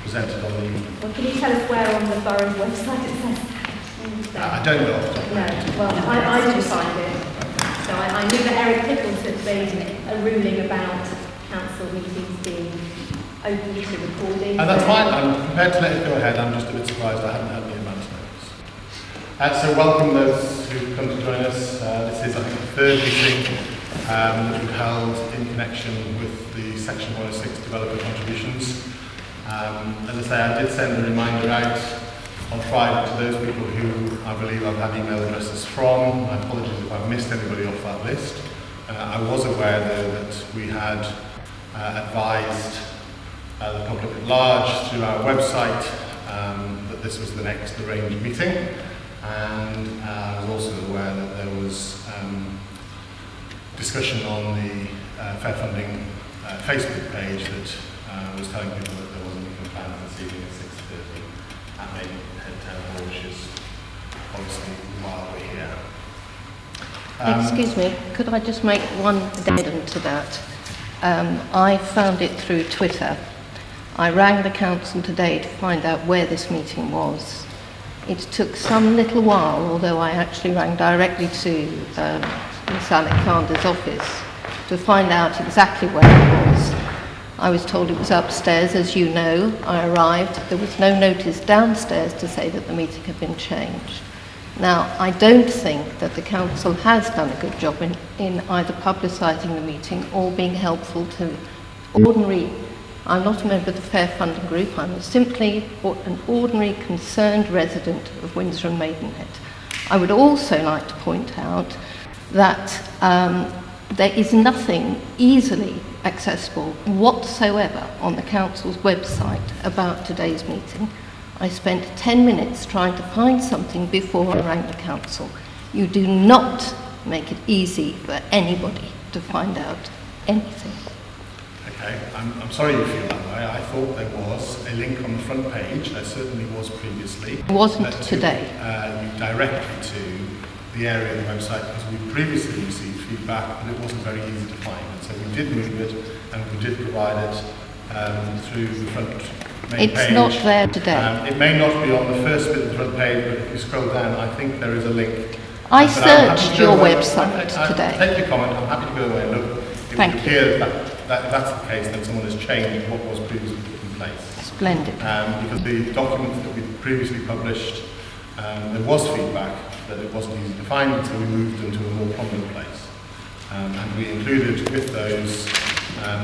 presented on the... Well, can you tell us where on the borough's website it says that? I don't know off the top of my head. No, well, I didn't find it. So I knew that Eric Pickles had made a ruling about council meetings being open to recording. And that's fine, I'm prepared to let it go ahead. I'm just a bit surprised I haven't had the advance notice. So welcome those who've come to join us. This is, I think, the third meeting that we've held in connection with the Section 106 developer contributions. As I say, I did send a reminder out on Friday to those people who I believe I've had email addresses from. My apologies if I've missed anybody off that list. I was aware though that we had advised the public at large through our website that this was the next arranged meeting, and I was also aware that there was discussion on the Fair Funding Facebook page that was telling people that there wasn't even planned for this evening at 6:30 at Maidenhead Town Hall, which is obviously while we're here. Excuse me, could I just make one addendum to that? I found it through Twitter. I rang the council today to find out where this meeting was. It took some little while, although I actually rang directly to Miss Alexander's office to find out exactly where it was. I was told it was upstairs, as you know. I arrived, there was no notice downstairs to say that the meeting had been changed. Now, I don't think that the council has done a good job in either publicising the meeting or being helpful to ordinary... I'm not a member of the Fair Funding Group, I'm simply an ordinary concerned resident of Windsor and Maidenhead. I would also like to point out that there is nothing easily accessible whatsoever on the council's website about today's meeting. I spent 10 minutes trying to find something before I rang the council. You do not make it easy for anybody to find out anything. Okay, I'm sorry you feel that way. I thought there was a link on the front page. There certainly was previously. It wasn't today. You directly to the area of the website because we previously received feedback but it wasn't very easy to find. And so we did move it and we did provide it through the front main page. It's not there today. It may not be on the first bit of the front page, but if you scroll down, I think there is a link. I searched your website today. Take your comment. I'm happy to go away and look. It would appear that if that's the case, then someone has changed what was previously put in place. Splendid. Because the documents that we previously published, there was feedback that it wasn't easy to find, so we moved them to a more prominent place. And we included with those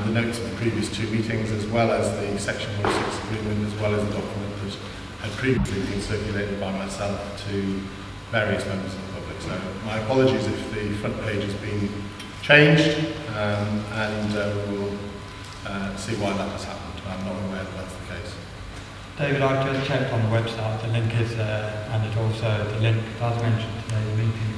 the notes of the previous two meetings, as well as the Section 106 agreement, as well as the document that had previously been circulated by myself to various members of the public. So my apologies if the front page has been changed, and we will see why that has happened. I'm not aware that that's the case. David, I've just checked on the website, the link is there, and it also, the link does mention today's meeting.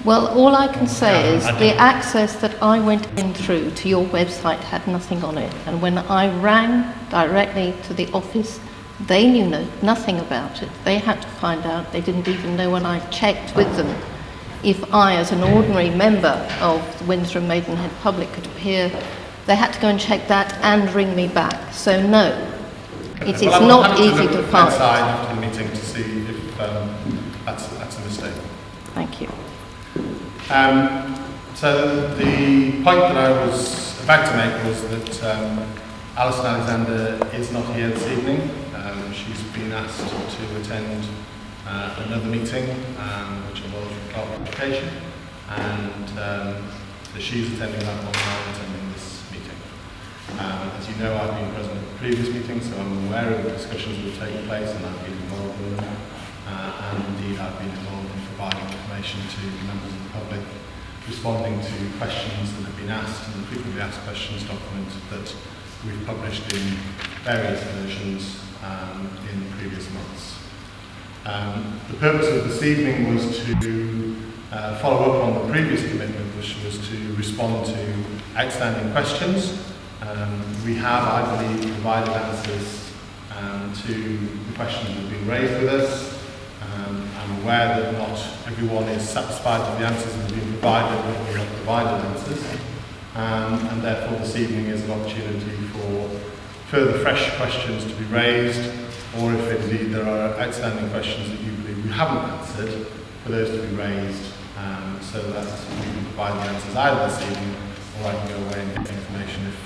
Well, all I can say is the access that I went in through to your website had nothing on it, and when I rang directly to the office, they knew nothing about it. They had to find out. They didn't even know when I checked with them if I, as an ordinary member of the Windsor and Maidenhead public, could appear. They had to go and check that and ring me back. So no, it is not easy to find. After the meeting to see if that's a mistake. Thank you. So the point that I was about to make was that Alison Alexander is not here this evening. She's been asked to attend another meeting which involves clarification, and she's attending that one while I'm attending this meeting. As you know, I've been present at the previous meeting, so I'm aware of the discussions that have taken place and I've been involved in them, and indeed I've been involved in providing information to members of the public, responding to questions that have been asked in the frequently asked questions document that we've published in various versions in previous months. The purpose of this evening was to follow up on the previous commitment, which was to respond to outstanding questions. We have, I believe, provided answers to the questions that have been raised with us. I'm aware that not everyone is satisfied with the answers that have been provided, but we have provided answers. And therefore this evening is an opportunity for further fresh questions to be raised, or if indeed there are outstanding questions that you believe we haven't answered, for those to be raised, so that we can provide the answers either this evening, or I can go away and get information if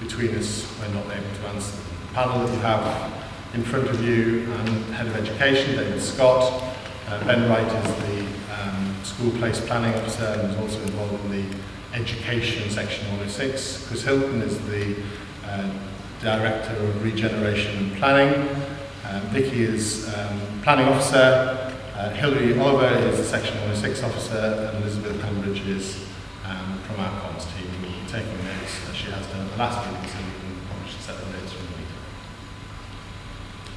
between us we're not able to answer them. The panel that you have in front of you, Head of Education, David Scott, Ben Wright is the School Place Planning Officer and is also involved in the Education Section 106. Chris Hilton is the Director of Regeneration and Planning. Vicky is Planning Officer. Hilary is the Section 106 Officer, and Elizabeth Hambridge is from our comms team, who will be taking notes as she has done at the last meeting, so we can publish a set of notes from the meeting.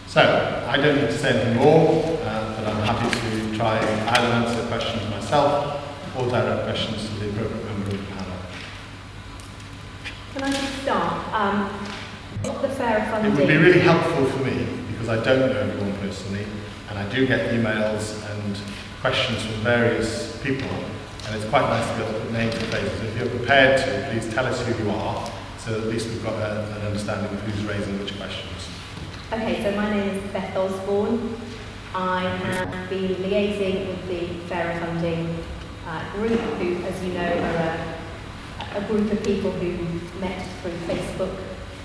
So, I don't need to say anything more, but I'm happy to try and either answer questions myself or direct questions to the appropriate member of the panel. Can I just start? The fair funding. It would be really helpful for me, because I don't know everyone personally, and I do get emails and questions from various people, and it's quite nice to be able to put names and faces. If you're prepared to, please tell us who you are, so at least we've got an understanding of who's raising which questions. Okay, so my name is Beth Osborne. I have been liaising with the Fairer Funding group, who, as you know, are a group of people who met through Facebook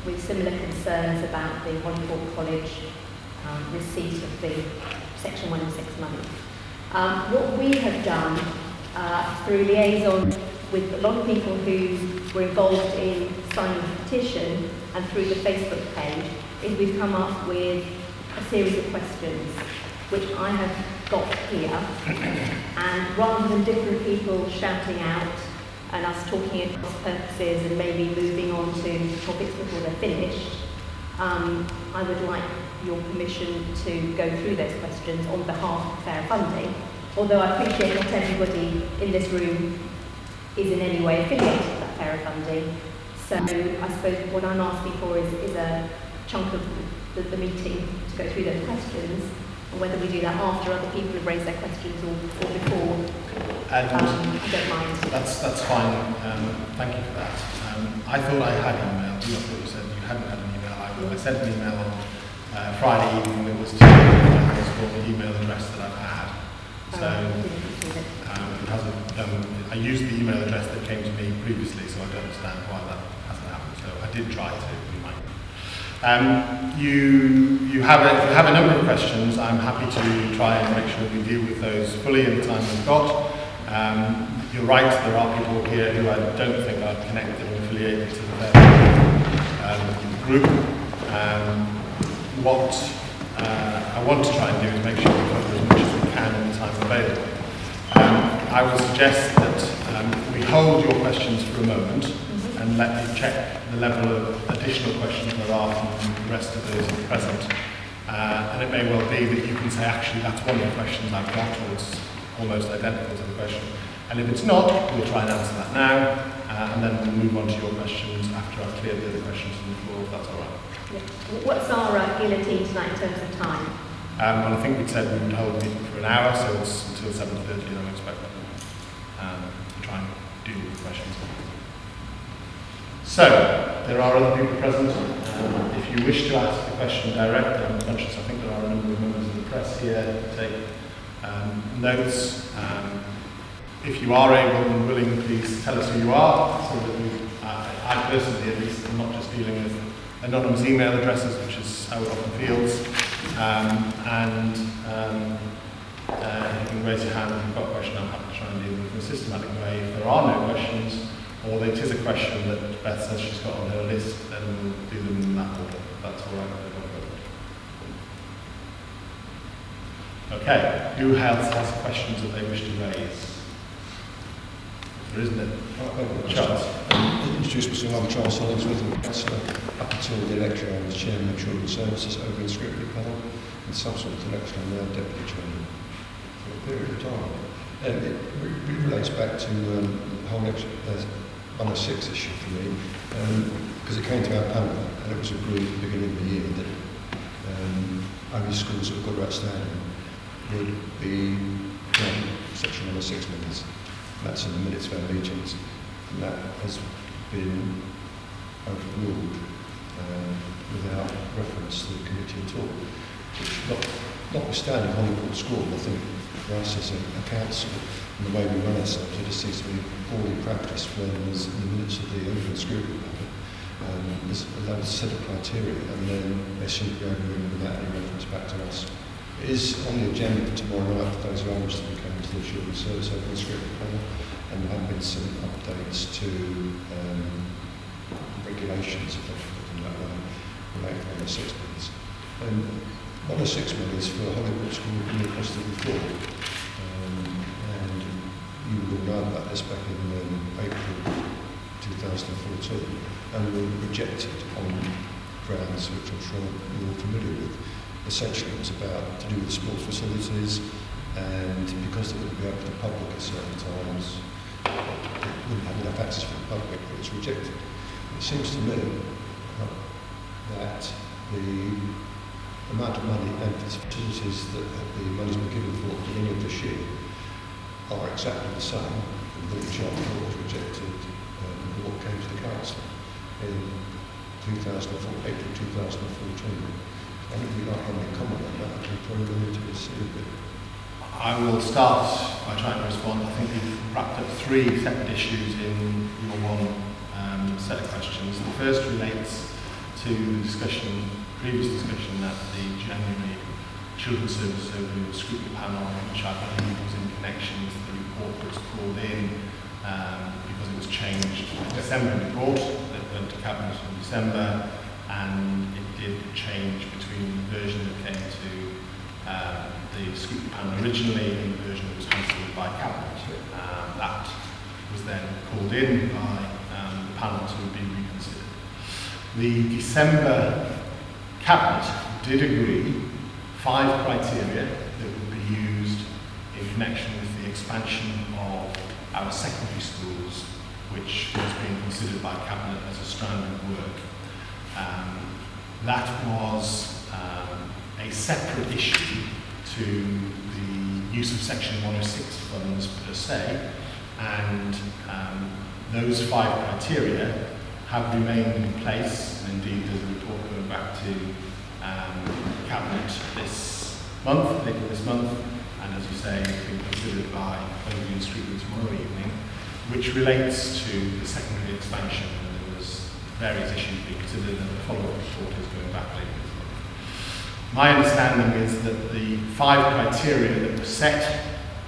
with similar concerns about the Holyport College receipt of the Section 106 money. What we have done through liaison with a lot of people who were involved in signing the petition and through the Facebook page is we've come up with a series of questions which I have got here, and rather than different people shouting out and us talking across purposes and maybe moving on to topics before they're finished, I would like your permission to go through those questions on behalf of Fair Funding, although I appreciate not everybody in this room is in any way affiliated with that Fair Funding. So I suppose what I'm asking for is a chunk of the meeting to go through those questions, and whether we do that after other people have raised their questions or before, I don't mind. That's fine. Thank you for that. I thought I had emailed you. I thought you said you hadn't had an email. I sent an email on Friday evening that was to the email address that I've had. So it hasn't. I used the email address that came to me previously, so I don't understand why that hasn't happened. So I did try to. You might. You have a number of questions. I'm happy to try and make sure we deal with those fully in the time we've got. You're right, there are people here who I don't think are connected or affiliated to the group. What I want to try and do is make sure we cover as much as we can in the time available. I would suggest that we hold your questions for a moment and let you check the level of additional questions there are from the rest of those who are present. And it may well be that you can say, actually, that's one of the questions I've got, or it's almost identical to the question. And if it's not, we'll try and answer that now, and then we'll move on to your questions after I've cleared the other questions from the floor, if that's all right. Yeah. What's our guillotine tonight in terms of time? Well, I think we said we would hold the meeting for an hour, so it's until 7:30, and I'm expecting to try and deal with the questions. So, there are other people present. If you wish to ask the question directly, I'm conscious I think there are a number of members of the press here to take notes. If you are able and willing, please tell us who you are, so that I personally at least am not just dealing with anonymous email addresses, which is how it often feels. If you can raise your hand if you've got a question, I'm happy to try and deal with it in a systematic way. If there are no questions, or it is a question that Beth says she's got on her list, then we'll do them in that order. That's all right. Okay, who else has questions that they wish to raise? There isn't it? Charles. Introduce myself, I'm Charles Hollingsworth, I'm a councillor. Up until the election, I was chairman of Children's Services over in Scriptley Panel, and subsequent to election, I'm now deputy chairman for a period of time. It relates back to the whole 106 issue for me, because it came to our panel, and it was agreed at the beginning of the year that only schools that have got outstanding would be Section 106 members. That's in the minutes of our meetings, and that has been overruled. without reference to the committee at all. Which, notwithstanding Holyport School, I think for us as a council and the way we run ourselves, it just seems to be poorly practiced when there's in the minutes of the open scrutiny panel. There's a set of criteria, and then they seem to go over without any reference back to us. It is on the agenda for tomorrow night for those who are interested in coming to the Children's Service open scrutiny panel, and there have been some updates to regulations, if I can put them that way, related to 106 million. 106 million is for Holyport School in the cost of reform, and you will know about this back in April 2014, and were rejected on grounds which I'm sure you're all familiar with. Essentially it was about to do with sports facilities, and because they wouldn't be open to the public at certain times, they wouldn't have enough access for the public, it was rejected. It seems to me that the amount of money and facilities that the money's been given for at the beginning of this year are exactly the same that the charter was rejected what came to the council in April 2014. I think we'd like to have a comment on that. I think probably we need to receive it. I will start by trying to respond. I think you've wrapped up three separate issues in your one set of questions. The first relates to the previous discussion at the January Children's Services Open Scrutiny Panel, which I believe was in connection with the report that was called in because it was changed in the December report that went to Cabinet in December, and it did change between the version that came to the scrutiny panel originally and the version that was considered by Cabinet. That was then called in by the panel to be reconsidered. The December Cabinet did agree 5 criteria that would be used in connection with the expansion of our secondary schools, which was being considered by Cabinet as a strand of work. That was a separate issue to the use of Section 106 funds per se, and those 5 criteria have remained in place, and indeed there's a report going back to Cabinet this month, later this month, and as you say, it's been considered by Hilary and Scrutiny tomorrow evening, which relates to the secondary expansion. There was various issues being considered, and the follow-up report is going back later this month. My understanding is that the 5 criteria that were set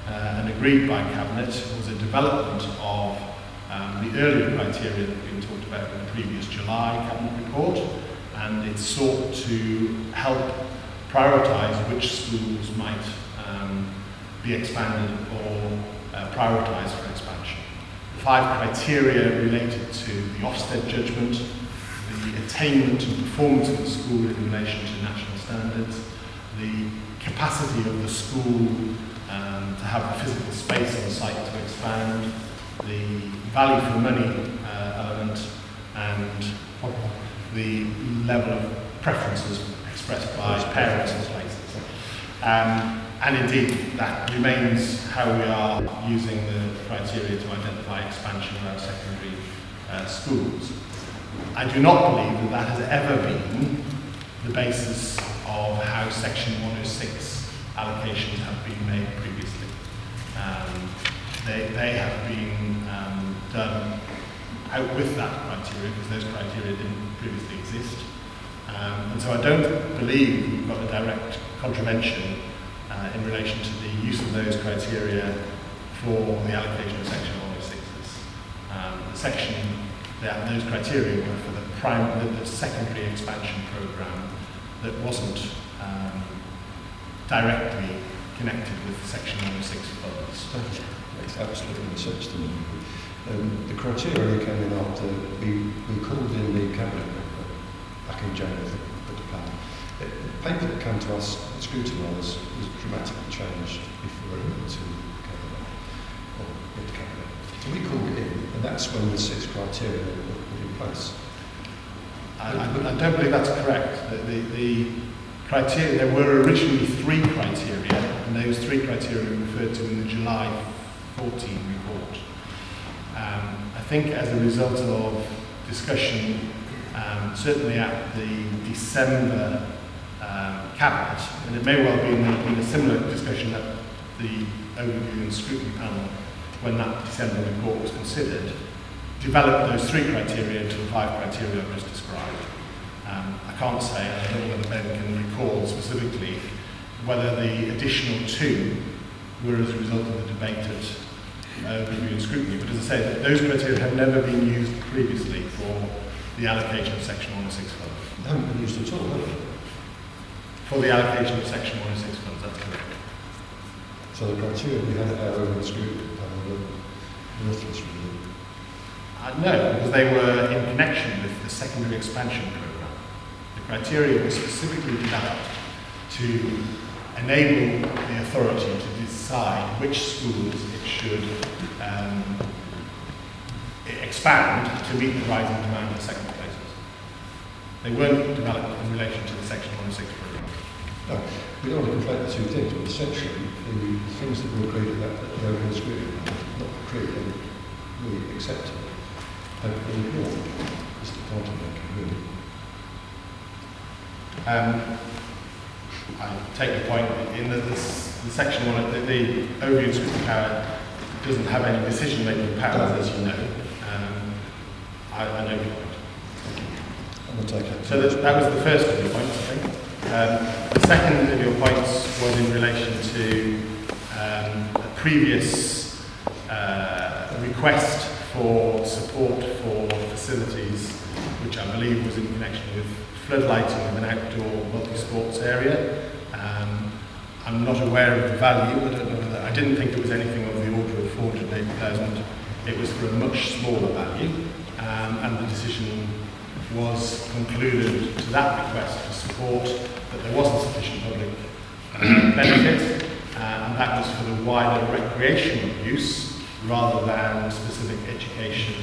and agreed by Cabinet was a development of the earlier criteria that have been talked about in the previous July Cabinet report, and it sought to help prioritise which schools might be expanded or prioritised for expansion. The 5 criteria related to the Ofsted judgment, the attainment and performance of the school in relation to national standards, the capacity of the school to have the physical space on site to expand, the value for money element, and the level of preferences expressed by parents and places. And indeed, that remains how we are using the criteria to identify expansion of our secondary schools. I do not believe that that has ever been the basis of how Section 106 allocations have been made previously. They have been done out with that criteria, because those criteria didn't previously exist. And so I don't believe we've got a direct contravention in relation to the use of those criteria for the allocation of Section 106s. Those criteria were for the secondary expansion programme that wasn't directly connected with Section 106 funds. Makes absolutely sense to me. The criteria came in after we called in the Cabinet back in January for the plan. The paper that came to us, scrutinised, was dramatically changed before it went to Cabinet, or with Cabinet. So we called it in, and that's when the 6 criteria were put in place. I don't believe that's correct. The criteria, there were originally 3 criteria, and those 3 criteria were referred to in the July 14 report. I think as a result of discussion certainly at the December Cabinet, and it may well be in a similar discussion at the overview and scrutiny panel when that December report was considered, developed those 3 criteria to the 5 criteria I've just described. I can't say, and I don't know whether Ben can recall specifically, whether the additional 2 were as a result of the debate at overview and scrutiny, but as I say, those criteria have never been used previously for the allocation of Section 106 funds. They haven't been used at all, have they? For the allocation of Section 106 funds, that's correct. So the criteria we had at our overview and scrutiny panel were worthless, really. No, because they were in connection with the secondary expansion programme. The criteria were specifically developed to enable the authority to decide which schools it should expand to meet the rising demand for secondary places. They weren't developed in relation to the Section 106 programme. No, we don't want to conflate the 2 things, but essentially the things that were agreed at the overview and scrutiny panel, not agreed, they really accepted, have been ignored. That's the point I'm making, really. I take the point in that the Section 1, the overview and scrutiny power doesn't have any decision-making powers, as you know. I know your point. I'm going to take it. So that was the first of your points, I think. The second of your points was in relation to a previous request for support for facilities, which I believe was in connection with floodlighting of an outdoor multi-sports area. I'm not aware of the value. I don't know whether, I didn't think it was anything of the order of 480,000. It was for a much smaller value, and the decision was concluded to that request for support that there wasn't sufficient public benefit, and that was for the wider recreational use rather than specific education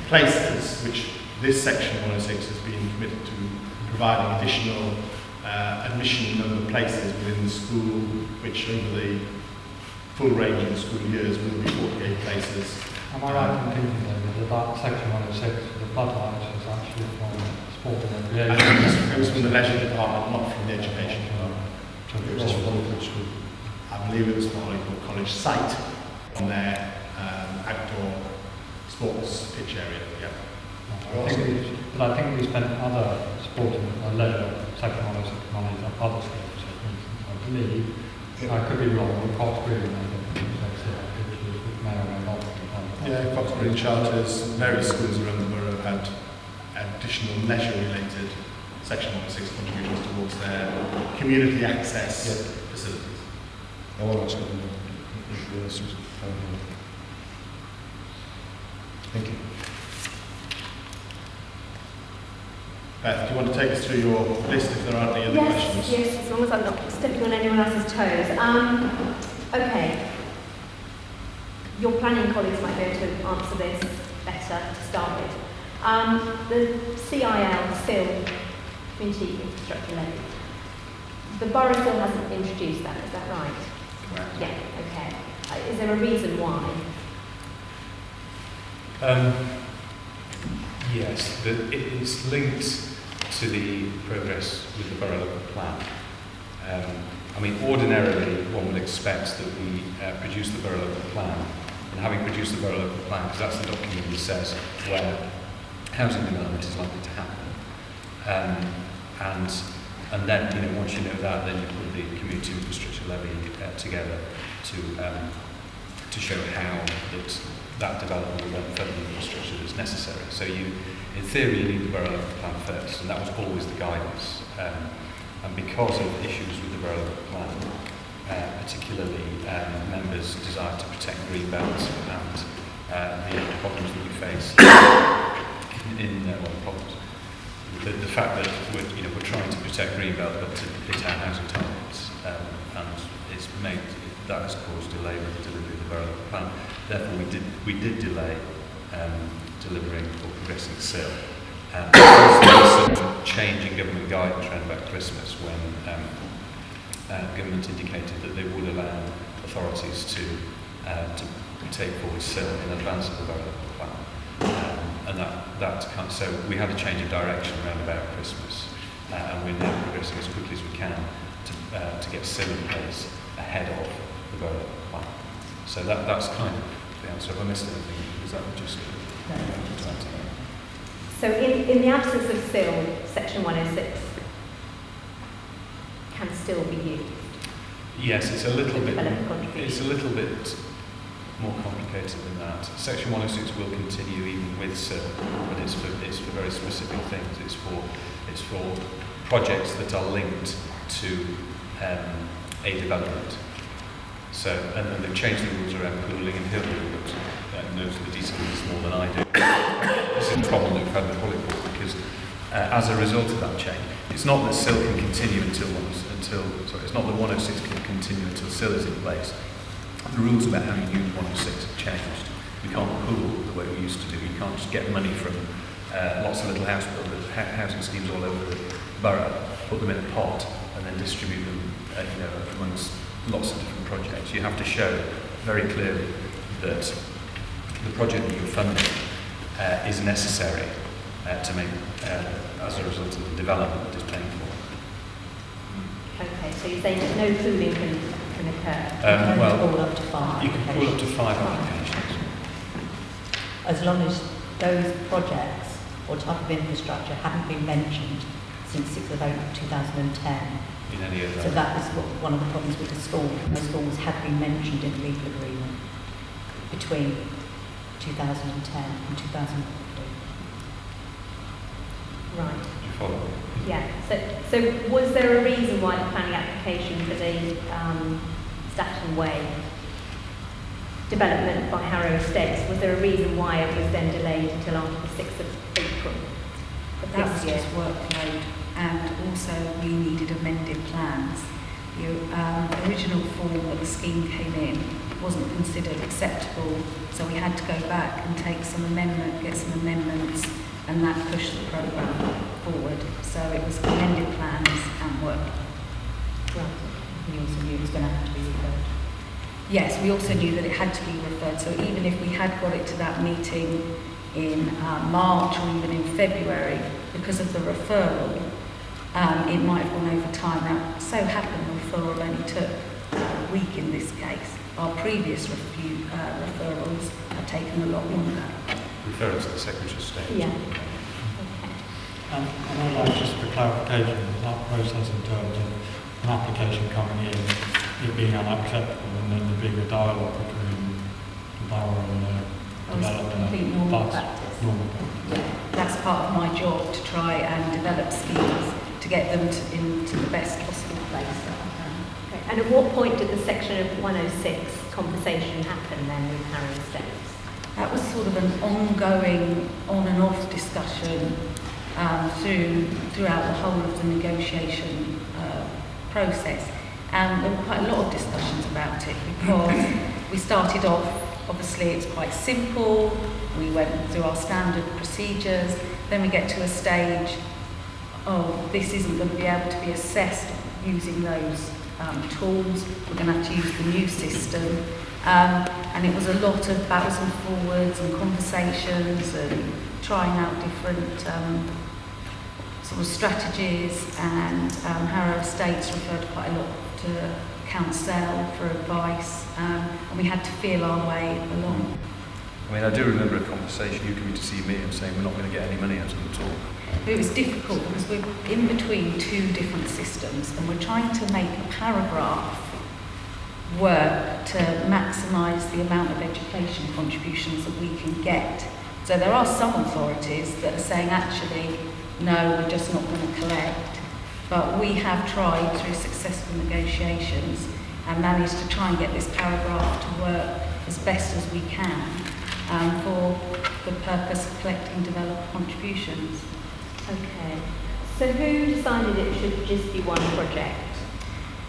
places, which this Section 106 has been committed to providing additional admission number of places within the school, which over the full range of the school years will be 48 places. Am I right in thinking that that Section 106, the floodlights, is actually from sport and recreation? It was from the leisure department, not from the education department. It was from Holyport School. I believe it was the Holyport College site on their outdoor sports pitch area. Yeah. But I think we spent other sport and leisure Section 106 money on other schools. So for instance, I believe, I could be wrong, but Cox Green, I think, which may or may not be. Yeah, Cox Green charters, various schools around the borough have had additional leisure-related Section 106 contributions towards their community access facilities. Oh, well, that's good. Thank you. Beth, do you want to take us through your list if there aren't any other questions? Yes, as long as I'm not stepping on anyone else's toes. Okay. Your planning colleagues might be able to answer this better to start with. The CIL, SIL, Community Infrastructure Levy, the borough still hasn't introduced that, is that right? Correct. Yeah, okay. Is there a reason why? Yes, it's linked to the progress with the borough local plan. I mean, ordinarily, one would expect that we produce the borough local plan, and having produced the borough local plan, because that's the document that says where housing development is likely to happen, and then, you know, once you know that, then you put the community infrastructure levy together to show how that development will then fund the infrastructure that's necessary. So you, in theory, you need the borough local plan first, and that was always the guidance. And because of issues with the borough local plan, particularly members' desire to protect green belts and the problems that we face the fact that we're trying to protect green belt but to hit our housing targets, and it's made that has caused delay with the delivery of the borough local plan. Therefore, we did delay delivering or progressing SIL. There was some change in government guidance around about Christmas when government indicated that they would allow authorities to take forward SIL in advance of the borough local plan. and that kind of, so we had a change of direction around about Christmas, and we're now progressing as quickly as we can to get SIL in place ahead of the borough plan. So that's kind of the answer. If I missed anything, is that just So in the absence of SIL, section 106 can still be used? Yes, it's a little bit more complicated than that. Section 106 will continue even with SIL, but it's for very specific things. It's for projects that are linked to a development. So, and then they've changed the rules around pooling, and Hilary knows the details more than I do. This is a problem that we've had with Holyport, because as a result of that change, it's not that SIL can continue it's not that 106 can continue until SIL is in place. The rules about how you use 106 have changed. We can't pool the way we used to do. You can't just get money from lots of little housing schemes all over the borough, put them in a pot, and then distribute them, amongst lots of different projects. You have to show very clearly that the project that you're funding is necessary to make as a result of the development that is paying for. Okay, so you're saying that no pooling can occur? All up to 5. You can pool up to 5 applications. As long as those projects or type of infrastructure haven't been mentioned since 6th of April 2010. In any of So that was one of the problems with the school. The schools had been mentioned in the legal agreement between 2010 and 2015. Right. Did you follow? Yeah. So was there a reason why the planning application for the Staffton Way development by Harrow Estates, was there a reason why it was then delayed until after the 6th of April of That was this year? just workload, and also we needed amended plans. The original form that the scheme came in wasn't considered acceptable, so we had to go back and get some amendments, and that pushed the programme forward. So it was amended plans and work. Right. We also knew it was going to have to be referred. Yes, we also knew that it had to be referred, so even if we had got it to that meeting in March or even in February, because of the referral, it might have gone over time. Now, so happened the referral only took a week in this case. Our previous referrals have taken a lot longer. Referring to the Secretary of State. Yeah. And I'd like just for clarification, that process in terms of an application coming in, it being unacceptable, and then there being a dialogue between the borough and the development. Complete normal That's practice. normal practice. That's part of my job, to try and develop schemes to get them into the best possible place that I can. Okay. And at what point did the section of 106 conversation happen then with Harrow Estates? That was sort of an ongoing on and off discussion throughout the whole of the negotiation process. And there were quite a lot of discussions about it, because we started off, obviously it's quite simple, we went through our standard procedures, then we get to a stage, this isn't going to be able to be assessed using those tools, we're going to have to use the new system. And it was a lot of backwards and forwards and conversations and trying out different sort of strategies, and Harrow Estates referred quite a lot to council for advice, and we had to feel our way along. I mean, I do remember a conversation, you coming to see me and saying we're not going to get any money out of it at all. It was difficult because we're in between two different systems, and we're trying to make a paragraph work to maximise the amount of education contributions that we can get. So there are some authorities that are saying, actually, no, we're just not going to collect. But we have tried through successful negotiations and managed to try and get this paragraph to work as best as we can for the purpose of collecting developed contributions. Okay. So who decided it should just be one project?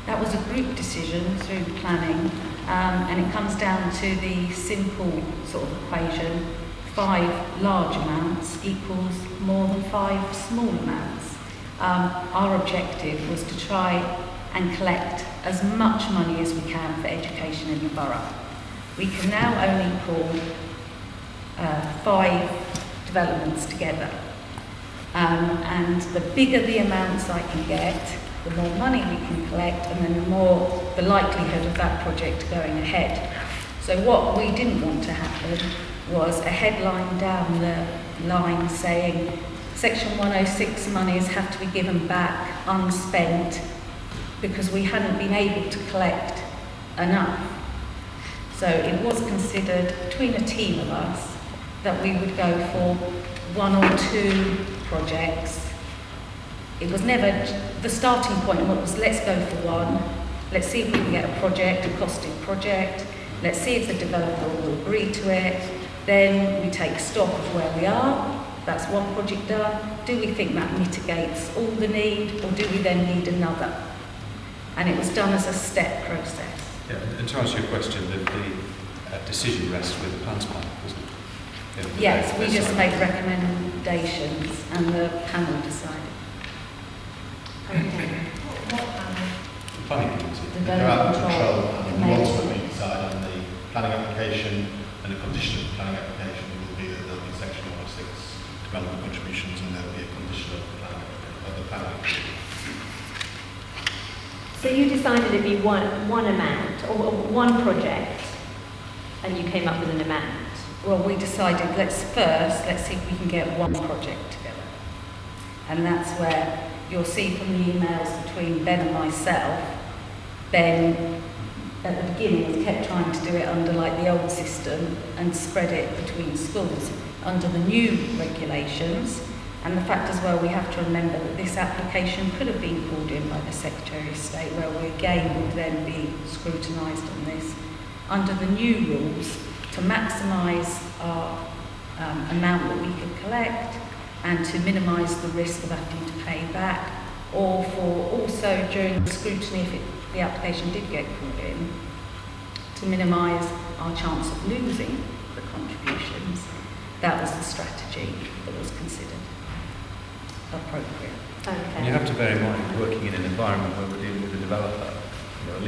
That was a group decision through planning, and it comes down to the simple sort of equation: 5 large amounts equals more than 5 small amounts. Our objective was to try and collect as much money as we can for education in the borough. We can now only pull 5 developments together. And the bigger the amounts I can get, the more money we can collect, and then the likelihood of that project going ahead. So what we didn't want to happen was a headline down the line saying Section 106 monies have to be given back unspent because we hadn't been able to collect enough. So it was considered between a team of us that we would go for 1 or 2 projects. It was never, the starting point was let's go for 1, let's see if we can get a project, a costed project, let's see if the developer will agree to it, then we take stock of where we are, that's 1 project done, do we think that mitigates all the need, or do we then need another? And it was done as a step process. Yeah, and to answer your question, the decision rests with the plans panel, doesn't it? Yeah, Yes, we just make recommendations and the panel decided. Okay. The planning committee. Development control, and you ultimately decide on the planning application, and a condition of the planning application will be that there'll be Section 106 development contributions, and there'll be a condition of the planning. So you decided it'd be one amount, or 1 project, and you came up with an amount. Well, we decided let's see if we can get 1 project together. And that's where you'll see from the emails between Ben and myself, Ben at the beginning was kept trying to do it under like the old system and spread it between schools under the new regulations. And the fact as well, we have to remember that this application could have been called in by the Secretary of State, where we again would then be scrutinised on this. Under the new rules, to maximise our amount that we could collect and to minimise the risk of having to pay back, or for also during the scrutiny if the application did get called in, to minimise our chance of losing the contributions. That was the strategy that was considered appropriate. Okay. You have to bear in mind, working in an environment where we're dealing with a developer, one of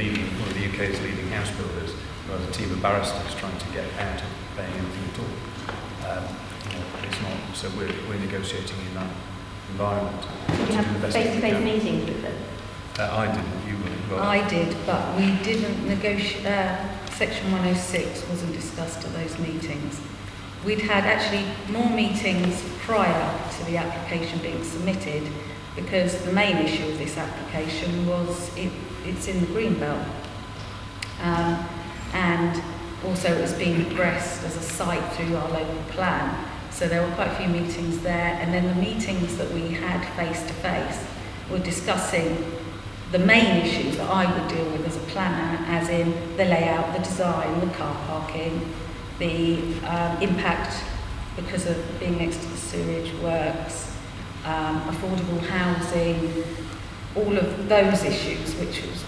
the UK's leading house builders, who has a team of barristers trying to get out of paying anything at all. It's not, so we're negotiating in that environment. Did you have face-to-face meetings with them? I didn't, you were. Well, I did, but we didn't negotiate, Section 106 wasn't discussed at those meetings. We'd had actually more meetings prior to the application being submitted, because the main issue of this application was it's in the Greenbelt. And also it was being addressed as a site through our local plan. So there were quite a few meetings there, and then the meetings that we had face to face were discussing the main issues that I would deal with as a planner, as in the layout, the design, the car parking, the impact because of being next to the sewage works, affordable housing, all of those issues, which was,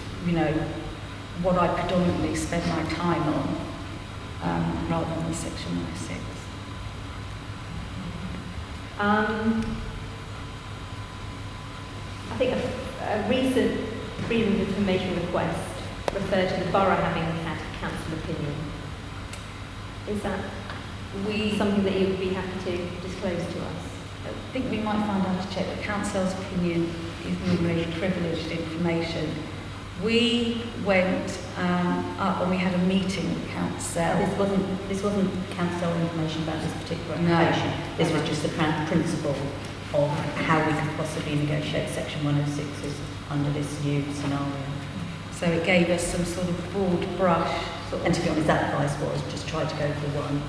what I predominantly spent my time on, rather than the Section 106. I think a recent Freedom of Information request referred to the borough having had council opinion. Is that something that you would be happy to disclose to us? I think we might find out to check that council's opinion is normally privileged information. We went up and we had a meeting with council. This wasn't council information about this particular No. application. This was just the principle of how we could possibly negotiate Section 106s under this new scenario. So it gave us some sort of broad brush. And to be honest, that advice was just try to go for 1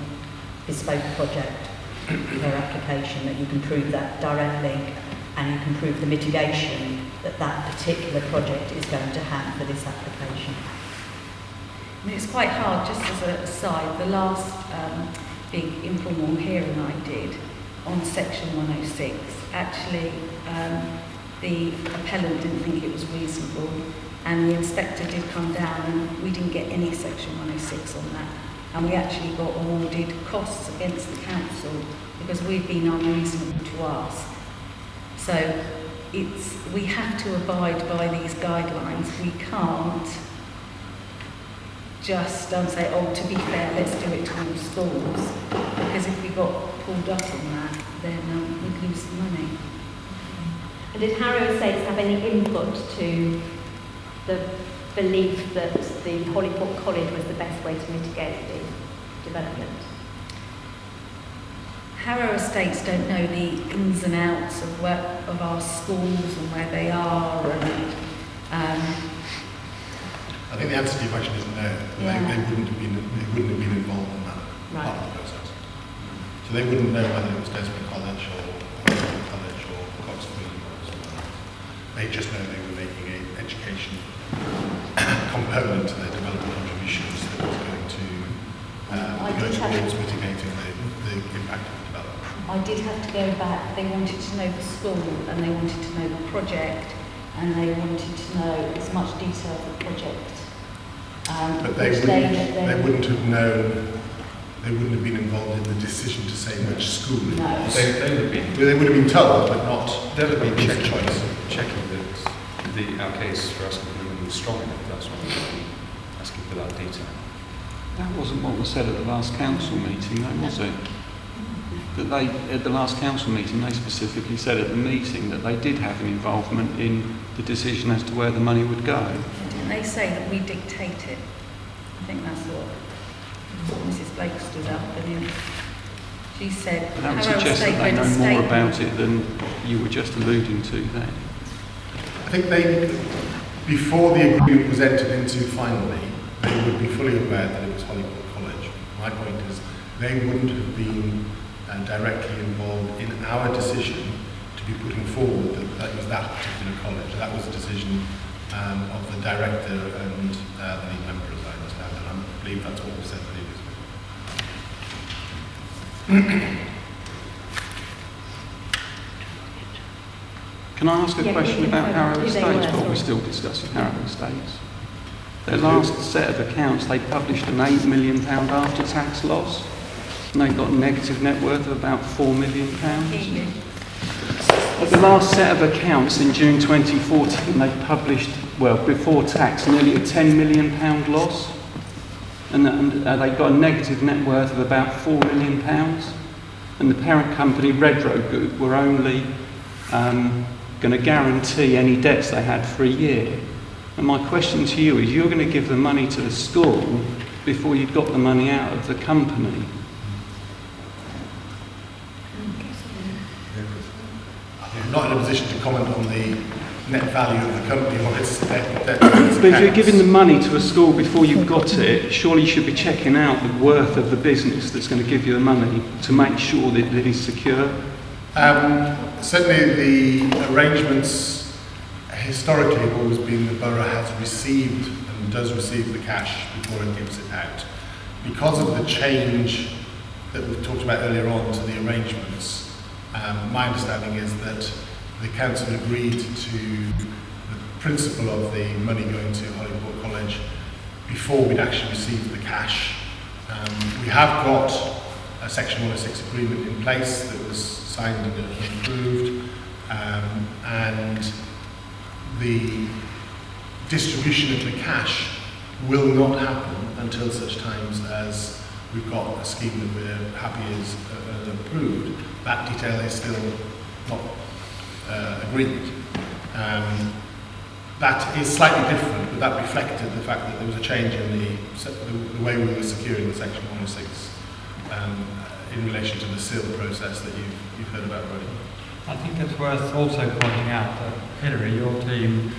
bespoke project per application, that you can prove that direct link and you can prove the mitigation that that particular project is going to have for this application. I mean, it's quite hard, just as an aside, the last big informal hearing I did on Section 106, actually the appellant didn't think it was reasonable, and the inspector did come down and we didn't get any Section 106 on that. And we actually got awarded costs against the council because we'd been unreasonable to ask. So we have to abide by these guidelines. We can't just say, oh, to be fair, let's do it to all schools. Because if we got pulled up on that, then we'd lose the money. And did Harrow Estates have any input to the belief that the Holyport College was the best way to mitigate the development? Harrow Estates don't know the ins and outs of our schools and where they are, and I think the answer to your question is no. Yeah. They wouldn't have been involved in that part of the process. So they wouldn't know whether it was Desborough College or Cox Green or something like that. They just know they were making an education component to their development contributions that was going to go towards mitigating the impact of the development. I did have to go back. They wanted to know the school, and they wanted to know the project, and they wanted to know as much detail of the project. But they wouldn't have known, they wouldn't have been involved in the decision to say which school it No. was. They would have been. They would have been told, but not. They would have been checking that our case for asking for the money was strong enough. That's why we're asking for that detail. That wasn't what was said at the last council meeting, though, was it? That they, at the last council meeting, they specifically said at the meeting that they did have an involvement in the decision as to where the money would go. Didn't they say that we dictate it? I think that's what Mrs. Blake stood up and she said. But that would Harrow suggest Estate that they made a know more statement. about it than you were just alluding to then. I think before the agreement was entered into finally, they would be fully aware that it was Holyport College. My point is, they wouldn't have been directly involved in our decision to be putting forward that it was that particular college. That was a decision of the director and the lead member, as I understand, and I believe that's what was said previously. Can I ask a question about Harrow Estates while we're still discussing Harrow Estates? Their last set of accounts, they published an £8 million after-tax loss, and they got a negative net worth of about £4 million. At the last set of accounts in June 2014, they published, well, before tax, nearly a £10 million loss, and they got a negative net worth of about £4 million. And the parent company, Redrow Group, were only going to guarantee any debts they had for a year. And my question to you is, you're going to give the money to the school before you've got the money out of the company. I'm not in a position to comment on the net value of the company or its debt. But if you're giving the money to a school before you've got it, surely you should be checking out the worth of the business that's going to give you the money to make sure that it is secure. Certainly the arrangements historically have always been the borough has received and does receive the cash before it gives it out. Because of the change that we've talked about earlier on to the arrangements, my understanding is that the council agreed to the principle of the money going to Holyport College before we'd actually received the cash. We have got a Section 106 agreement in place that was signed and approved, and the distribution of the cash will not happen until such times as we've got a scheme that we're happy is approved. That detail is still not agreed. That is slightly different, but that reflected the fact that there was a change in the way we were securing the Section 106 in relation to the seal process that you've heard about already. I think it's worth also pointing out that, Hilary, your team,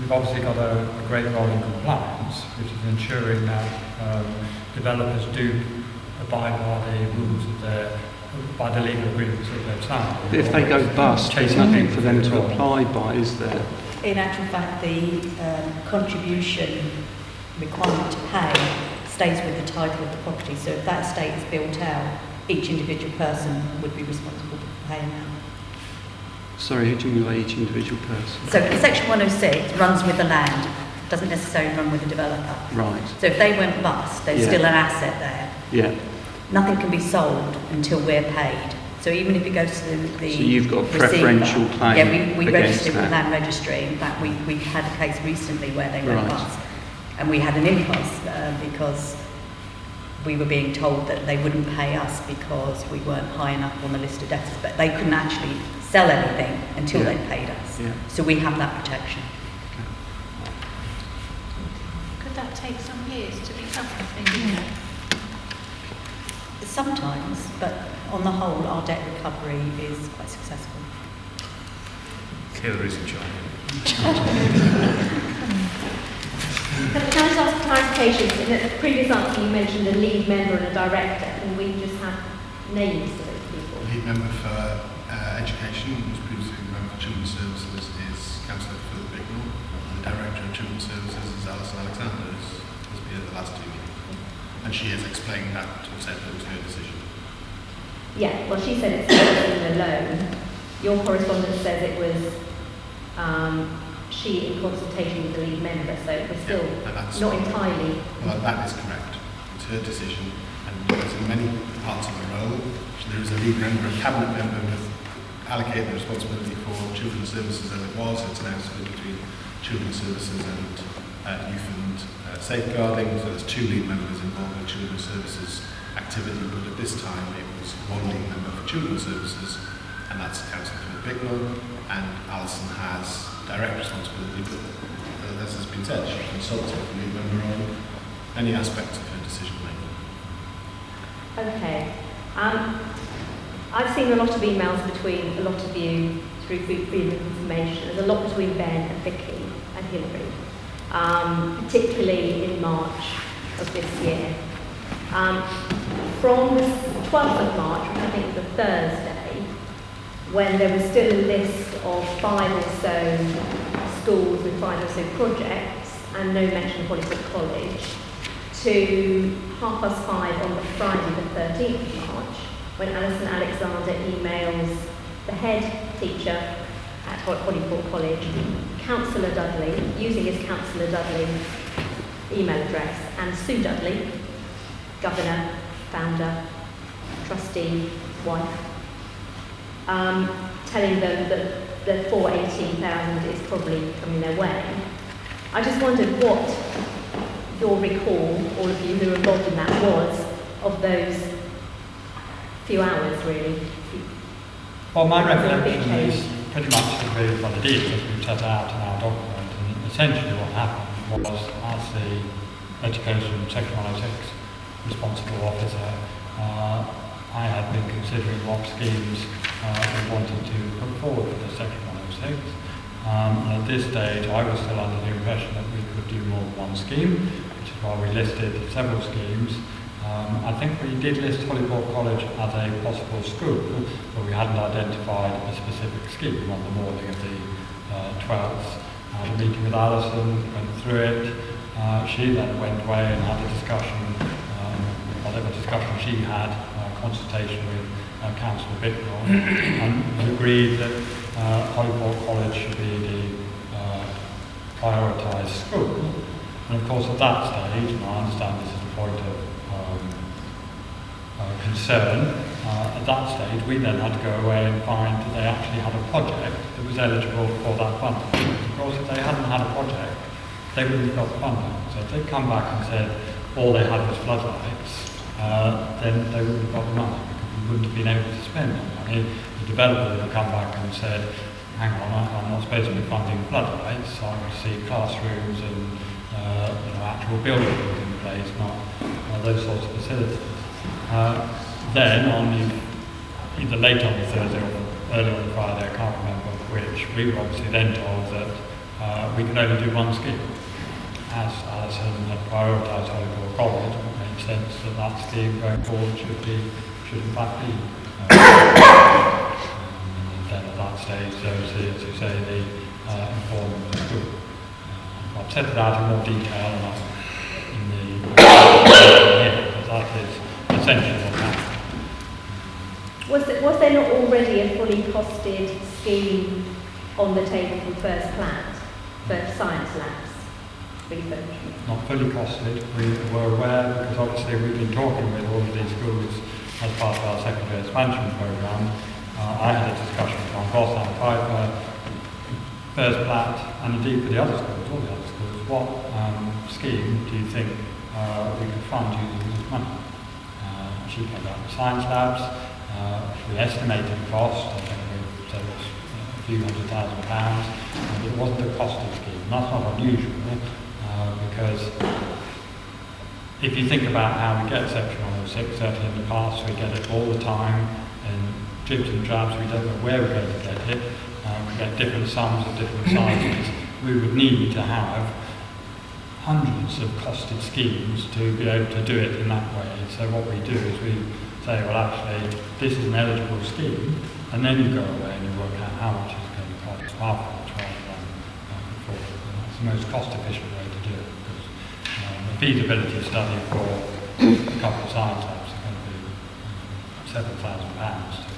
you've obviously got a great role in compliance, which is ensuring that developers do abide by the rules of by the legal agreements that they've signed. But if they go bust, there's nothing for them to apply by, is there? In actual fact, the contribution requirement to pay stays with the title of the property. So if that estate is built out, each individual person would be responsible for paying that. Sorry, who do you mean by each individual person? So Section 106 runs with the land, doesn't necessarily run with the developer. Right. So if they went bust, there's still an asset there. Yeah. Nothing can be sold until we're paid. So even if it goes to the So you've got a preferential receiver, claim we against registered with that. land registry. In fact, we had a case recently where they went Right. bust. And we had an impasse because we were being told that they wouldn't pay us because we weren't high enough on the list of debtors, but they couldn't actually sell anything until they paid us. Yeah. So we have that protection. Could that take some years to become a thing, you know? Sometimes, but on the whole, our debt recovery is quite successful. Hilary's in charge. Can I just ask clarification? In the previous answer you mentioned a lead member and a director. Can we just have names of those people? Lead member for education, who's previously the member for children's services, is Councillor Philip Bignell, and the director of children's services is Alison Alexander, who's been at the last 2 meetings. And she has explained that to have said that it was her decision. Yeah, well, she said it's her alone. Your correspondence says it was she in consultation with the lead member, so it was still not entirely. Well, that is correct. It's her decision, and as in many parts of the role, there is a lead member, a cabinet member with allocated the responsibility for children's services as it was. It's now split between children's services and youth and safeguarding. So there's 2 lead members involved in children's services activity, but at this time it was 1 lead member for children's services, and that's Councillor Bignell, and Alison has direct responsibility, but as has been said, she consults with the lead member on any aspects of her decision making. Okay. I've seen a lot of emails between a lot of you through Freedom of Information. There's a lot between Ben and Vicky and Hilary, particularly in March of this year. From the 12th of March, which I think was a Thursday, when there was still a list of 5 or so schools with 5 or so projects and no mention of Holyport College, to 5:30 on the Friday the 13th of March, when Alison Alexander emails the head teacher at Holyport College, Councillor Dudley, using his Councillor Dudley email address, and Sue Dudley, governor, founder, trustee, wife, telling them that the 418,000 is probably coming their way. I just wondered what your recall, all of you who were involved in that, was of those few hours, really. Well, my recollection is pretty much agreed by the deed as we set out in our document, and essentially what happened was, as the Education Section 106 responsible officer, I had been considering what schemes we wanted to put forward for the Section 106. And at this stage, I was still under the impression that we could do more than one scheme, which is why we listed several schemes. I think we did list Holyport College as a possible school, but we hadn't identified a specific scheme. On the morning of the 12th, I had a meeting with Alison, went through it. She then went away and had a discussion, whatever discussion she had, consultation with Councillor Bignell, and agreed that Holyport College should be the prioritised school. And of course at that stage, and I understand this is a point of concern, at that stage we then had to go away and find that they actually had a project that was eligible for that funding. Of course if they hadn't had a project, they wouldn't have got the funding. So if they'd come back and said all they had was floodlights, then they wouldn't have got the money, because we wouldn't have been able to spend that money. The developer would have come back and said, hang on, I'm not supposed to be funding floodlights, I want to see classrooms and actual buildings in place, not those sorts of facilities. Then on either late on the Thursday or early on the Friday, I can't remember which, we were obviously then told that we could only do one scheme. As Alison had prioritised Holyport College, it made sense that that scheme going forward should in fact be. And then at that stage, there was, as you say, the informant of the school. I've set it out in more detail in the here, because that is essentially what happened. Was there not already a fully costed scheme on the table from First Plat for science labs refurbishment? Not fully costed. We were aware, because obviously we've been talking with all of these schools as part of our secondary expansion programme. I had a discussion with Gossan, Piper, First Plat, and indeed for the other schools, all the other schools, what scheme do you think we could fund using this money? She came up with science labs. We estimated the cost. I think we said it was a few £100,000, and it wasn't a costly scheme. And that's not unusual because if you think about how we get Section 106, certainly in the past we get it all the time. In Gibson jobs we don't know where we're going to get it. We get different sums of different sizes. We would need to have hundreds of costed schemes to be able to do it in that way. So what we do is we say, well actually this is an eligible scheme, and then you go away and you work out how much it's going to cost afterwards rather than before. And that's the most cost efficient way to do it, because the feasibility study for a couple of science labs is going to be £7,000 to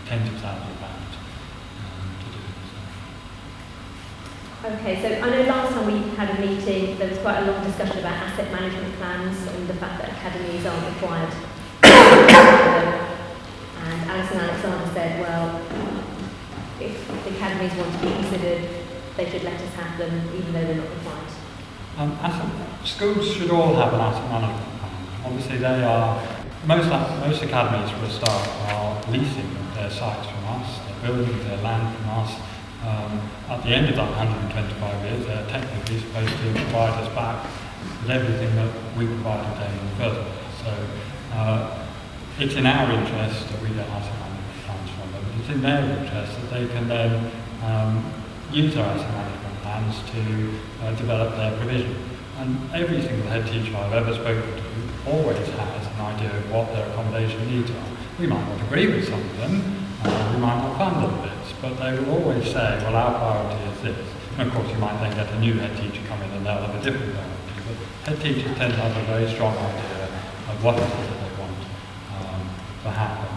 tens of thousands of pounds to do it. Okay, so I know last time we had a meeting, there was quite a long discussion about asset management plans and the fact that academies aren't required. And Alison Alexander said, well, if the academies want to be considered, they should let us have them, even though they're not required. Schools should all have an asset management plan. Obviously, they are most academies for a start are leasing their sites from us, they're building their land from us. At the end of that 125 years, they're technically supposed to provide us back with everything that we provided them in the first place. So it's in our interest that we get asset management plans from them. It's in their interest that they can then use our asset management plans to develop their provision. And every single head teacher I've ever spoken to always has an idea of what their accommodation needs are. We might not agree with some of them, we might not fund other bits, but they will always say, well, our priority is this. And of course, you might then get a new head teacher come in and they'll have a different priority. But head teachers tend to have a very strong idea of what it is that they want to happen.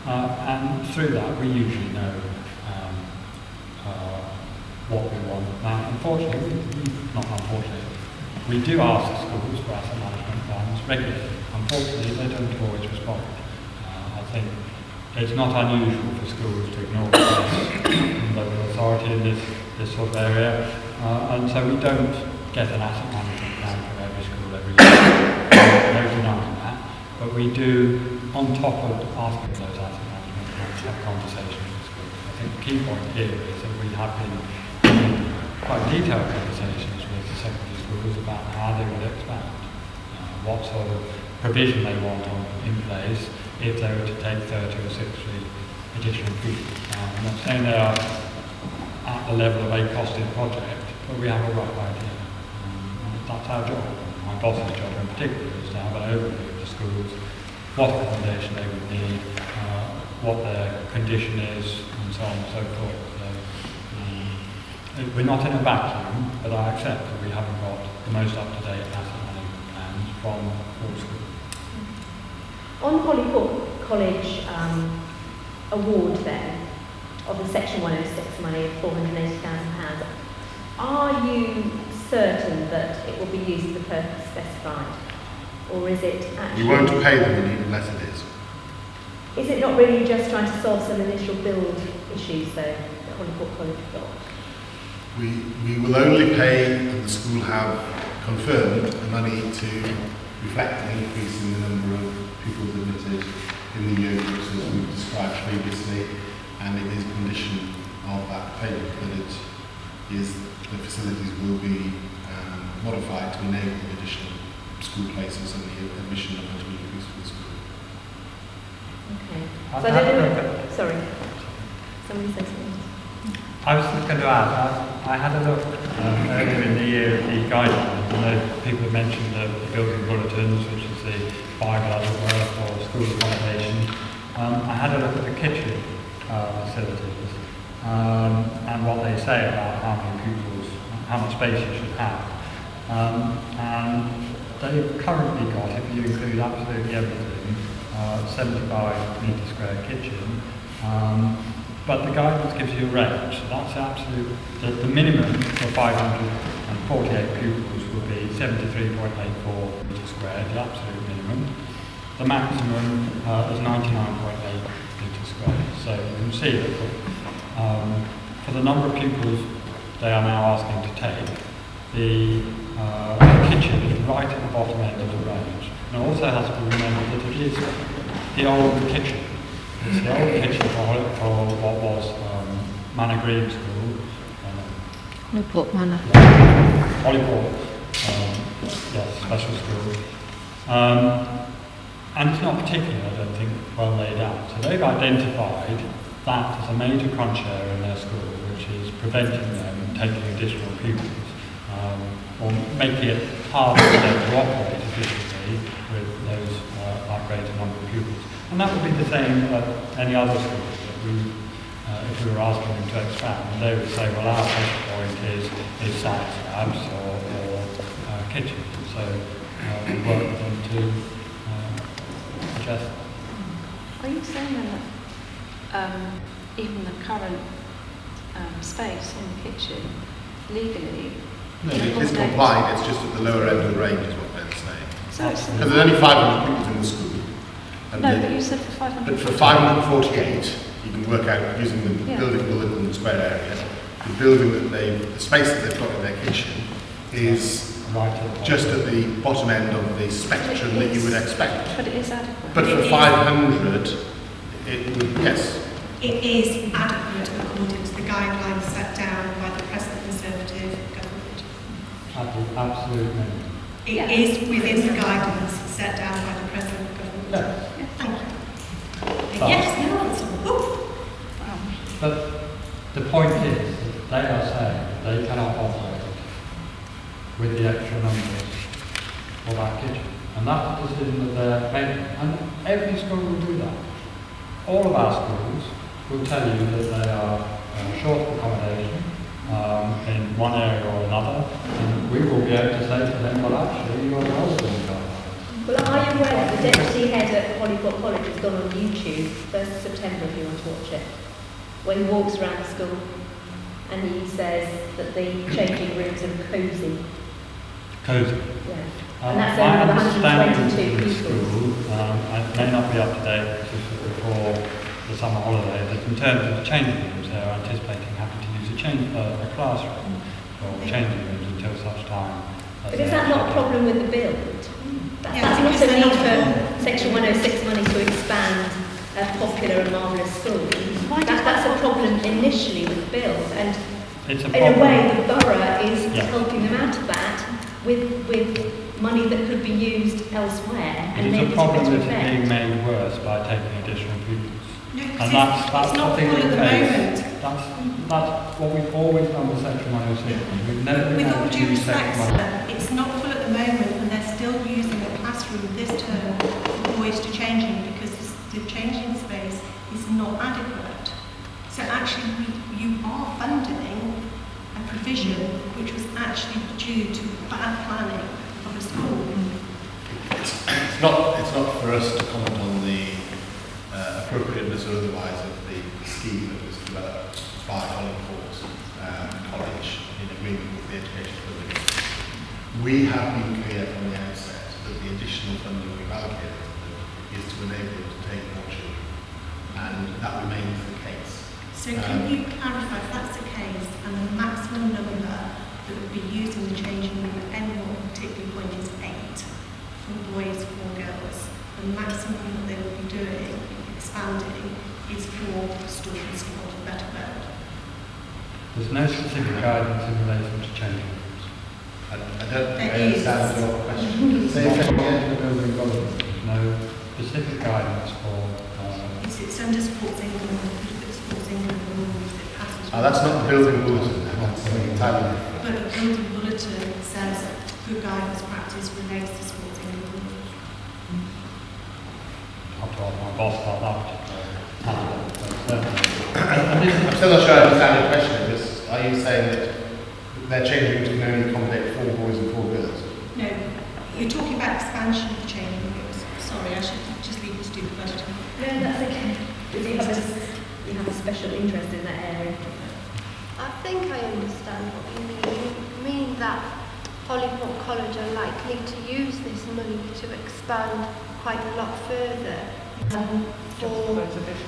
And through that, we usually know what we want. Now, unfortunately, we do ask the schools for asset management plans regularly. Unfortunately, they don't always respond. I think it's not unusual for schools to ignore the local authority in this sort of area, and so we don't get an asset management plan from every school every year. No denying that, but we do, on top of asking those asset management plans, have conversations with schools. I think the key point here is that we have been having quite detailed conversations with the secondary schools about how they would expand, what sort of provision they want in place if they were to take 30 or 60 additional people. I'm not saying they are at the level of a costed project, but we have a rough idea. That's our job. My boss's job in particular is to have an overview of the schools, what accommodation they would need, what their condition is, and so on and so forth. So, we're not in a vacuum, but I accept that we haven't got the most up-to-date asset management plans from all schools. On Holyport College award then, of the Section 106 money of £480,000, are you certain that it will be used for the purpose specified? Or is it actually... You won't pay the money unless it is. Is it not really just trying to solve some initial build issues though, that Holyport College got? We will only pay, and the school have confirmed, the money to reflect an increase in the number of pupils admitted in the year groups as we've described previously, and it is a condition of that payment that the facilities will be modified to enable additional school places and the admission of an increase for the school. Okay. So I don't know, sorry, somebody said something. I was just going to add, I had a look earlier in the year at the guidelines, and people have mentioned the building bulletins, which is the Bible, as it were, for school accommodation. I had a look at the kitchen facilities and what they say about how many pupils, how much space you should have. And they've currently got, if you include absolutely everything, 75 metre square kitchen. But the guidance gives you a range, so that's absolute. The minimum for 548 pupils would be 73.84 metres squared, the absolute minimum. The maximum is 99.8 metres squared. So you can see that for the number of pupils they are now asking to take, the the kitchen is right at the bottom end of the range. And it also has to be remembered that it is the old kitchen. It's the old kitchen for what was Manor Green School. Holyport Manor. Holyport, yes, special school. And it's not particularly, I don't think, well laid out. So they've identified that as a major crunch area in their school, which is preventing them taking additional pupils, or making it harder for them to operate efficiently with those that greater number of pupils. And that would be the same at any other school that we, if we were asking them to expand, and they would say, well, our pressure point is science labs or kitchen. So we work with them to adjust. Are you saying then that even the current space in the kitchen, legally... No, it is compliant, it's just at the lower end of the range is what Ben's saying. So it's... Because there's only 500 pupils in the school. And no, but you said for 500. But for 548, you can work out using the building bullet and the square area, the building that the space that they've got in their kitchen is just at the bottom end of the spectrum that you would expect. But it is adequate. But for 500, it would, yes. It is adequate according to the guidelines set down by the present Conservative government. At the absolute minimum. It is within the guidelines set down by the present government. No. Thank you. Yes, no answer. But the point is that they are saying that they cannot operate with the extra numbers of our kitchen. And that's the decision that they're making. And every school will do that. All of our schools will tell you that they are short of accommodation in one area or another, and we will be able to say to them, well, actually, you're well within the guidelines. Well, are you aware that the deputy head at Holyport College has gone on YouTube, 1st September if you want to watch it, where he walks around the school and he says that the changing rooms are cosy. Cosy. Yeah. And that's my over understanding 122 of the people. school, it may not be up to date because this was before the summer holiday, that in terms of the changing rooms, they are anticipating having to use a classroom for changing rooms until such time. But is that not a problem with the build? That's not because a they're need not for Section 106 money to expand a popular and marvellous school. That's a problem initially with the build, and it's a in a way the borough is helping them out of that with money that could be used elsewhere and made it's a problem better that's effect. being made worse by taking additional pupils. No, And because that's it's not the thing full at that the pays. moment. That's what we've always done with Section 106. We've never been With able all to due use respect, Section 106. sir, it's not full at the moment, and they're still using a classroom this term for boys to changing because the changing space is not adequate. So actually, you are funding a provision which was actually due to bad planning of a school. It's not for us to comment on the appropriateness or otherwise of the scheme that was developed by Holyport College in agreement with the education building. We have been clear from the outset that the additional funding we've allocated to them is to enable them to take more children, and that remains the case. So can you clarify if that's the case, and the maximum number that would be used in the changing room at any one particular point is 8 for boys, 4 girls. The maximum that they will be doing, expanding, is 4 students who want a better bed. There's no specific guidance in relation to changing rooms. I don't There understand is. your question. Say it again. The building government. There's no specific guidance for... It's under Sports England, if you look at Sports England rules, it passes... That's not the building bulletin, that's entirely different. But the building bulletin says good guidance practice relates to Sports England rules. I'll talk to my boss about that particular I'm still not sure I understand your question. Are you saying that their changing rooms can only accommodate 4 boys and 4 girls? No, you're talking about expansion of the changing rooms. Sorry, I should just leave you to do the budgeting. No, that's okay. Because you have a special interest in that area. I think I understand what you mean. You mean that Holyport College are likely to use this money to expand quite a lot further for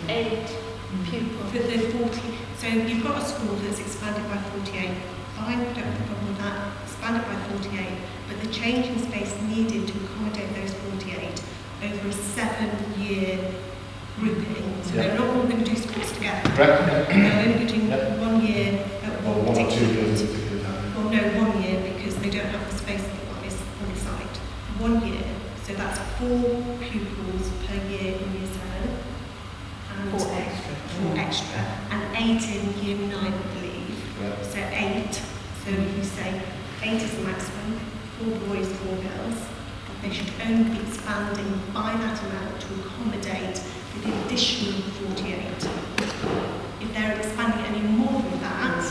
8 pupils. For the 40, so you've got a school that's expanded by 48. Fine, we don't have a problem with that. expanded by 48, but the change in space needed to accommodate those 48 over a 7-year grouping. So they're not all going to do sports together. Correct. They're only doing 1 year at Or one 1 or 2 particular years point. at a particular time. Well, no, 1 year because they don't have the space otherwise on the site. 1 year, so that's 4 pupils per year in year 7. And 4 extra. 4 extra. And 8 in year 9, I believe. Yeah. So 8. So if you say 8 is the maximum, 4 boys, 4 girls, they should only be expanding by that amount to accommodate the additional 48. If they're expanding any more than that,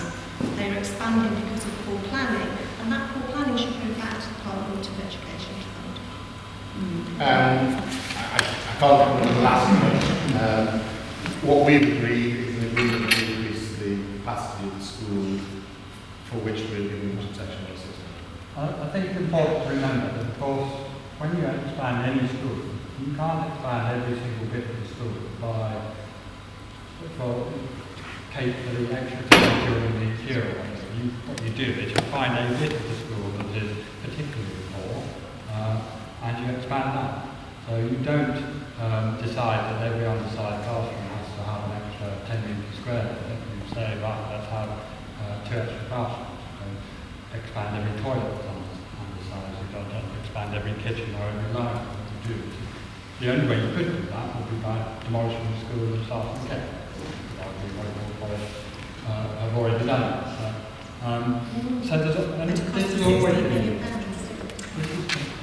they're expanding because of poor planning, and that poor planning should go back to the Department of Education to fund. I can't remember the last one. What we've agreed is an agreement to increase the capacity of the school for which we're giving section 106. I think it's important to remember that, of course, when you expand any school, you can't expand every single bit of the school for the extra children need here. What you do is you find a bit of the school that is particularly poor, and you expand that. So you don't decide that every undersized classroom has to have an extra 10 metres square. You say, right, let's have 2 extra classrooms. So expand every toilet that's undersized. You don't expand every kitchen or every library. What you do is, the only way you could do that would be by demolishing the school and starting again. Holyport College have already done it. So this is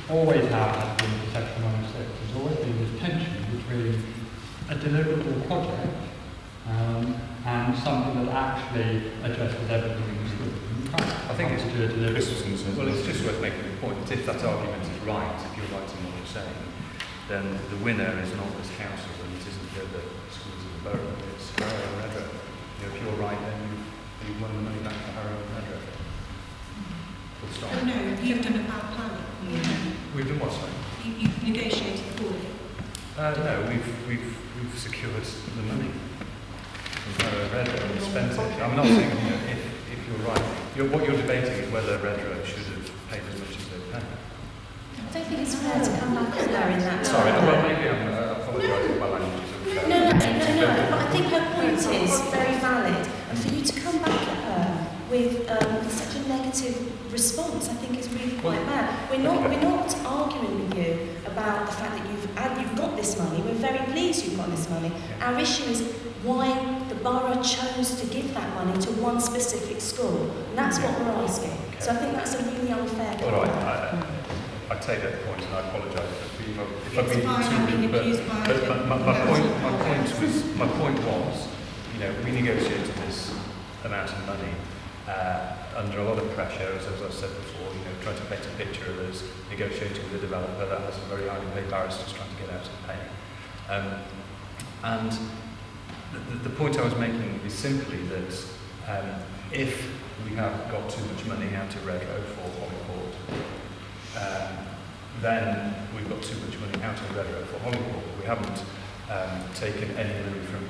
always how it has been for Section 106. There's always been this tension between a deliverable project and something that actually addresses everything in the school. I think it's do a deliverable. Well, it's just worth making the point that if that argument is right, if you're right in what you're saying, then the winner is not this council and it isn't the other schools in the borough, it's Harrow and Redrow. If you're right, then you've won the money back to Harrow and Redrow. Full stop. Oh no, you've done a bad planning. We've done what, sorry? You've negotiated poorly. No, we've secured the money from Harrow and Redrow and spent it. I'm not saying, if you're right. What you're debating is whether Redrow should have paid as much as they paid. I don't think it's fair to come back at her in that. Sorry, well, maybe I'm apologising for my language. No, but I think her point is very valid. And for you to come back at her with such a negative response, I think is really quite bad. We're not arguing with you about the fact that you've got this money. We're very pleased you've got this money. Our issue is why the borough chose to give that money to one specific school. And that's what we're asking. So I think that's a really unfair point. All right, I take that point and I apologise if I've been It's too fine, rude, but my point was, we negotiated this amount of money under a lot of pressure, as I've said before, trying to paint a picture of us negotiating with a developer that has some very highly paid barristers trying to get out of paying. And the point I was making is simply that if we have got too much money out of Redrow for Holyport, then we've got too much money out of Redrow for Holyport. We haven't taken any money from,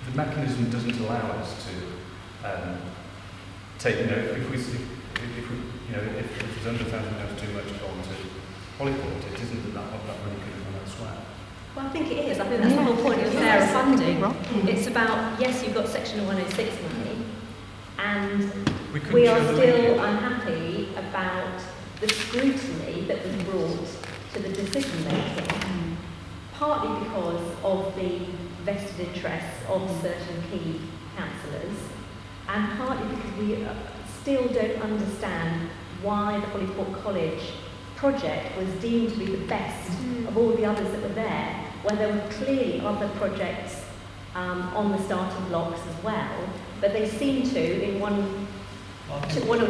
the mechanism doesn't allow us to take, if there's £100,000 too much gone to Holyport, it isn't that money can come elsewhere. Well, I think it is. I think that's the whole point of fairer funding. It's about, yes, you've got Section 106 money, and we are still unhappy about the scrutiny that was brought to the decision making, partly because of the vested interests of certain key councillors, and partly because we still don't understand why the Holyport College project was deemed to be the best of all the others that were there, when there were clearly other projects on the starting blocks as well, but they seem to, in one or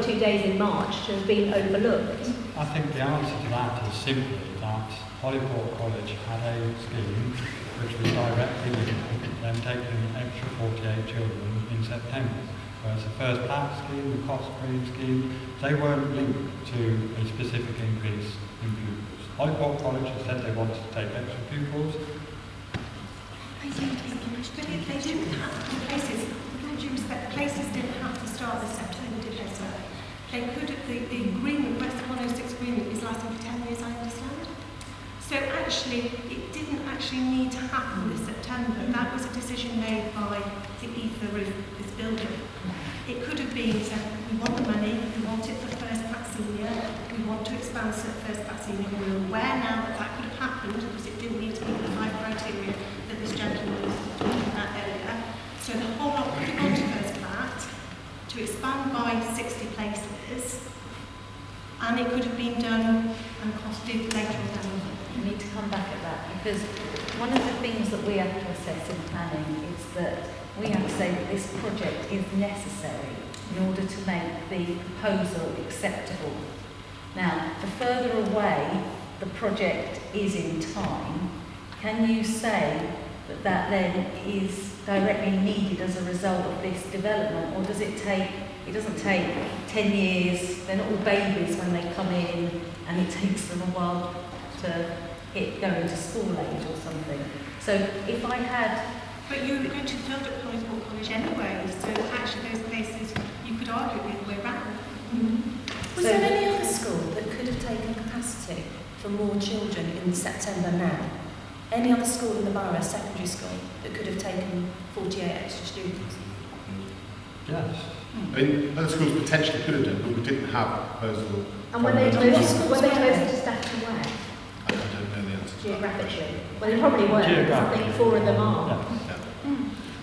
2 days in March, to have been overlooked. I think the answer to that is simply that Holyport College had a scheme which was directly linked to them taking an extra 48 children in September. Whereas the first PLAT scheme, the cost green scheme, they weren't linked to a specific increase in pupils. Holyport College has said they wanted to take extra pupils. I think they didn't have to, places didn't have to start this September, did they, sir? They could, the agreement, West 106 agreement is lasting for 10 years, I understand. So actually, it didn't actually need to happen this September. That was a decision made by the ether of this building. It could have been said, we want the money, we want it for first class senior, we want to expand first class senior. We're aware now that that could have happened because it didn't need to meet the 5 criteria that this gentleman was talking about earlier. So the whole lot could have gone to first class to expand by 60 places, and it could have been done and costed later on down the line. We need to come back at that because one of the things that we have to assess in planning is that we have to say that this project is necessary in order to make the proposal acceptable. Now, the further away the project is in time, can you say that that then is directly needed as a result of this development, or does it take, it doesn't take 10 years, they're not all babies when they come in and it takes them a while to go into school age or something. So if I had... But you were going to fill at Holyport College anyway, so actually those places you could argue the other way round. Mm-hmm. Was there any other school that could have taken capacity for more children in September now? Any other school in the borough, secondary school, that could have taken 48 extra students? Yes. I mean, other schools potentially could have done, but we didn't have a proposal. And when they closed to Stafford Way, I don't know the answer to that geographically, question. well, they probably were, because I think 4 of them are. Yeah.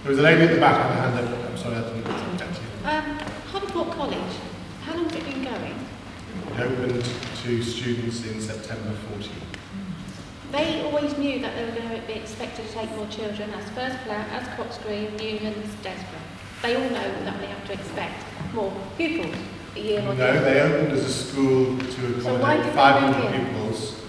There was a lady at the back with her hand up. I'm sorry, I didn't get to you. Holyport College, how long has it been going? It opened to students in September 14. They always knew that they were going to be expected to take more children as First Plough, as Cox Green, Newlands, Desborough. They all know that they have to expect more pupils a year on year. No, they opened as a school to accommodate 500 pupils,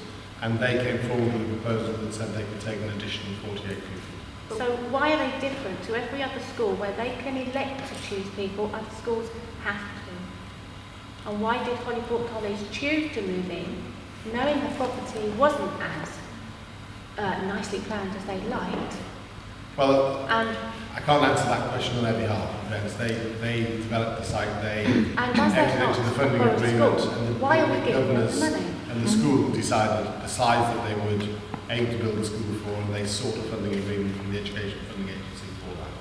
and they came forward with a proposal that said they could take an additional 48 pupils. So why are they different to every other school where they can elect to choose people, other schools have to? And why did Holyport College choose to move in, knowing the property wasn't as nicely planned as they liked? Well, and I can't answer that question on their behalf. They developed the site, they entered into the funding agreement, and the governors and the school decided the size that they would aim to build the school for, and they sought a funding agreement from the Education Funding Agency for that.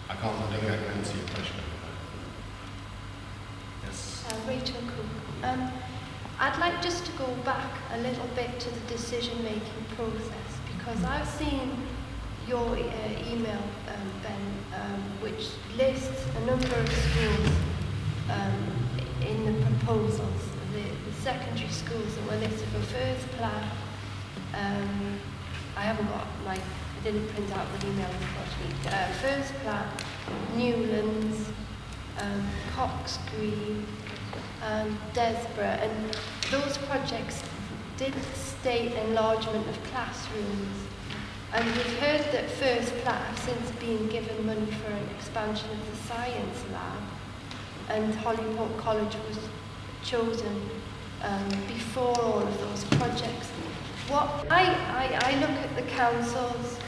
I don't think I can answer your question. Yes. Rachel Cook. I'd like just to go back a little bit to the decision-making process, because I've seen your email, Ben, which lists a number of schools in the proposals. The secondary schools that were listed for First Plough. I haven't got I didn't print out the email, unfortunately. First Plough, Newlands, Cox Green, and Desborough, and those projects did state enlargement of classrooms. And we've heard that First Plough have since been given money for an expansion of the science lab, and Holyport College was chosen before all of those projects. I look at the council's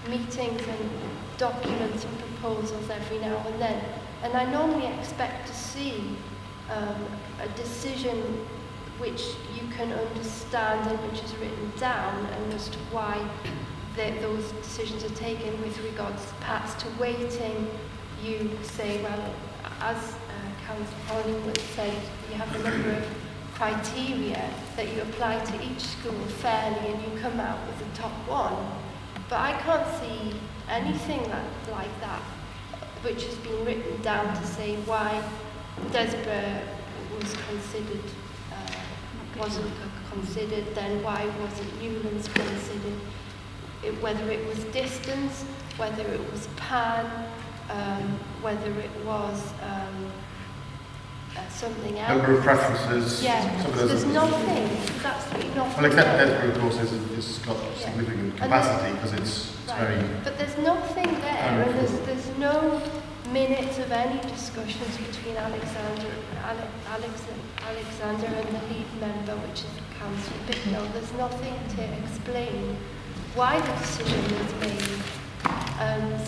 meetings and documents and proposals every now and then, and I normally expect to see a decision which you can understand and which is written down, and as to why those decisions are taken with regards perhaps to weighting. You say, well, as Councillor Collingwood said, you have a number of criteria that you apply to each school fairly, and you come out with the top one. But I can't see anything like that which has been written down to say why Desborough was considered, wasn't considered, then why wasn't Newlands considered, whether it was distance, whether it was pan, whether it was something else. Number of preferences. Yeah, some of so those there's nothing, there's absolutely nothing. Well, except there. Desborough, of course, has got significant capacity because it's very... But there's nothing there, and there's no minutes of any discussions between Alexander and the lead member, which is Councillor Bicknell. There's nothing to explain why the decision was made.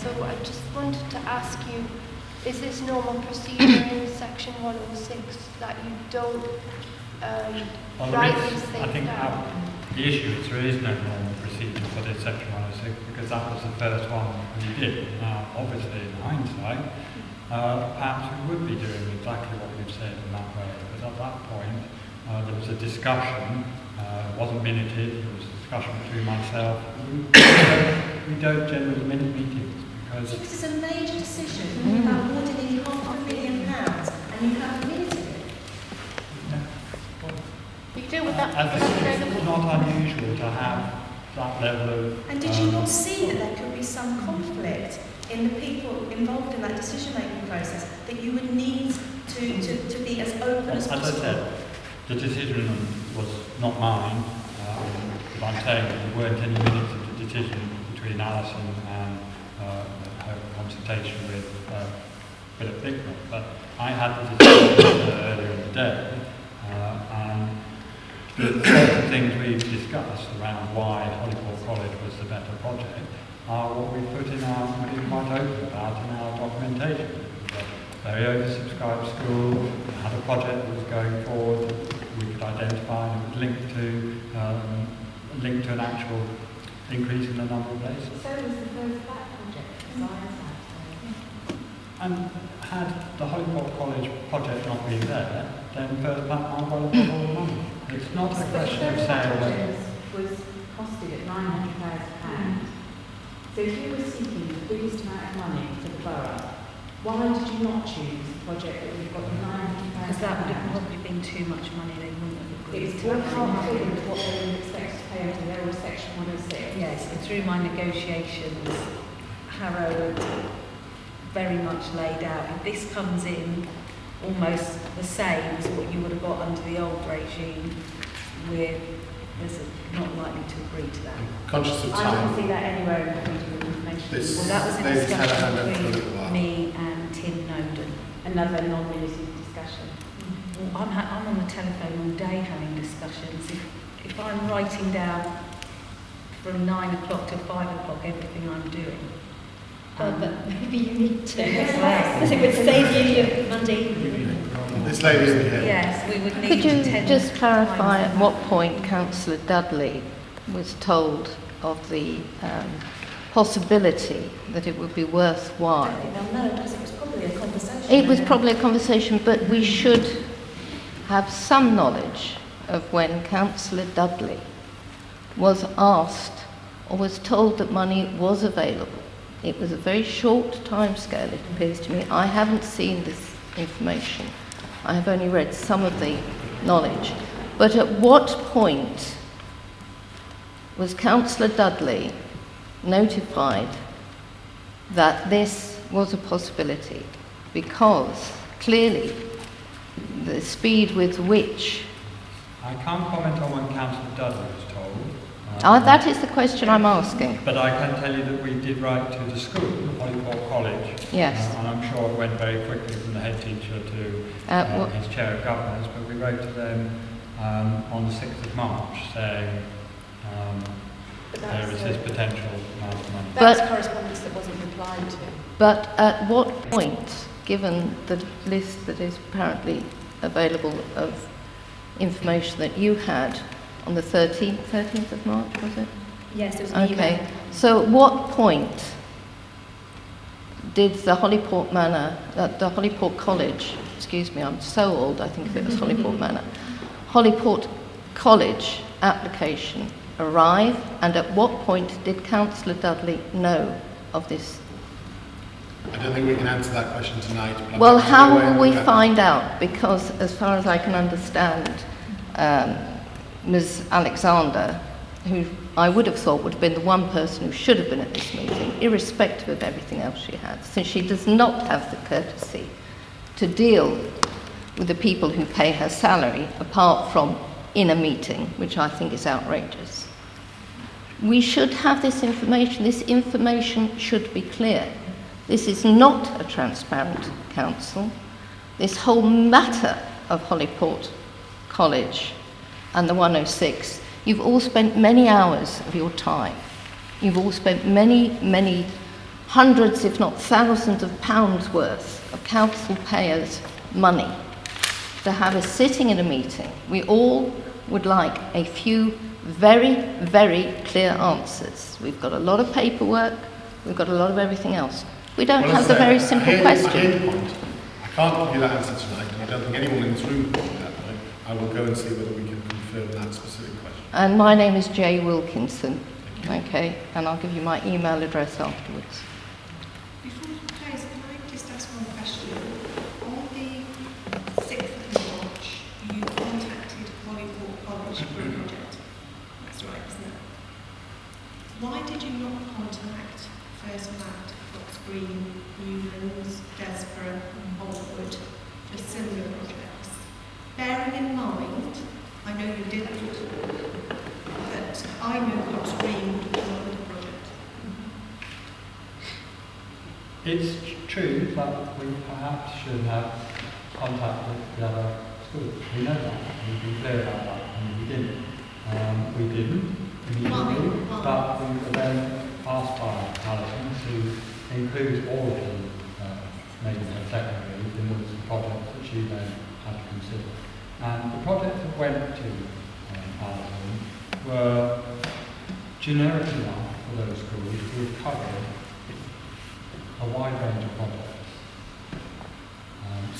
So I just wanted to ask you, is this normal procedure in section 106 that you don't write these things I think down? the issue is there is no normal procedure for this section 106 because that was the first one we did. Now, obviously, in hindsight, perhaps we would be doing exactly what we've said in that way. But at that point, there was a discussion, it wasn't minuted, there was a discussion between myself. We don't generally minute meetings because it's a major decision about awarding £500,000 and you haven't minuted it. You deal with that. It's not unusual to have that level of... And did you not see that there could be some conflict in the people involved in that decision-making process, that you would need to be as open as possible? As I said, the decision was not mine, but I'm saying that there weren't any minutes of the decision between Alison and her consultation with Philip Bicknell. But I had the decision earlier in the day, and the certain things we've discussed around why Holyport College was the better project are what we put in our, we're quite open about in our documentation. It was a very oversubscribed school, it had a project that was going forward that we could identify and it was linked to an actual increase in the number of places. So was the first back project, And had the Holyport College project not been there, then first back might well have got all the money. It's not a question of saying whether... was costed at £900,000. So if you were seeking the biggest amount of money for the borough, why did you not choose the project that we've got the £900,000? Because that would have probably been too much money, they wouldn't have agreed. It was to half what they would expect to pay under their section 106. Yes, and through my negotiations, Harrow had very much laid out, if this comes in almost the same as what you would have got under the old regime, we're not likely to agree to that. Conscious of I time. didn't see that anywhere in the freedom of information. This- Well, that was a Ladies had a hand up for a discussion little while. between me and Tim Noden. Another non-minuted discussion. Well, I'm on the telephone all day having discussions. If I'm writing down from 9 o'clock to 5 o'clock everything I'm doing. But maybe you need to. Yes. Because it would save you Monday evening. This lady over here. Yes, we would need Could you 10 just clarify times at what point Councillor Dudley was told of the possibility that it would be I don't worthwhile? think they'll know because it was probably a conversation. It was probably a conversation, but we should have some knowledge of when Councillor Dudley was asked or was told that money was available. It was a very short timescale, it appears to me. I haven't seen this information. I have only read some of the knowledge. But at what point was Councillor Dudley notified that this was a possibility? Because clearly the speed with which... I can't comment on when Councillor Dudley was told. that is the question I'm asking. But I can tell you that we did write to the school, Holyport College. Yes. And I'm sure it went very quickly from the head teacher to his chair of governors, but we wrote to them on the 6th of March saying there is this potential amount of money. That's correspondence that wasn't replied to. But at what point, given the list that is apparently available of information that you had on the 13th of March, was it? Yes, there was an email. Okay, so at what point did the Holyport the Holyport College, excuse me, I'm so old, I think it was Holyport Manor, Holyport College application arrive, and at what point did Councillor Dudley know of this? I don't think we can answer that question tonight. But Well, I'm happy to how go away will and we look at it. find out? Because as far as I can understand, Ms. Alexander, who I would have thought would have been the one person who should have been at this meeting, irrespective of everything else she had, since she does not have the courtesy to deal with the people who pay her salary apart from in a meeting, which I think is outrageous. We should have this information. This information should be clear. This is not a transparent council. This whole matter of Holyport College and the 106, you've all spent many hours of your time. You've all spent many hundreds, if not thousands of pounds worth of council payers' money to have us sitting in a meeting. We all would like a few very, very clear answers. We've got a lot of paperwork, we've got a lot of everything else. We don't have the very simple question. I hear the point. I can't give you that answer tonight, and I don't think anyone in this room can give that point. I will go and see whether we can confirm that specific question. And my name is Jay Wilkinson, okay, and I'll give you my email address afterwards. Before you close, can I just ask one question? On the 6th of March, you contacted Holyport College for a project. That's right, isn't it? Why did you not contact First Mat, Fox Green, Newlands, Desborough, Holywood for similar projects? Bearing in mind, I know you didn't, but I know Fox Green would have done the project. It's true that we perhaps should have contacted the other schools. We know that, we've been clear about that, and we didn't. We didn't immediately, but we were then asked by Alison to include all of them, maybe secondary, in the projects that she then had to consider. And the projects that went to Alison were generic enough for those schools to have covered a wide range of projects.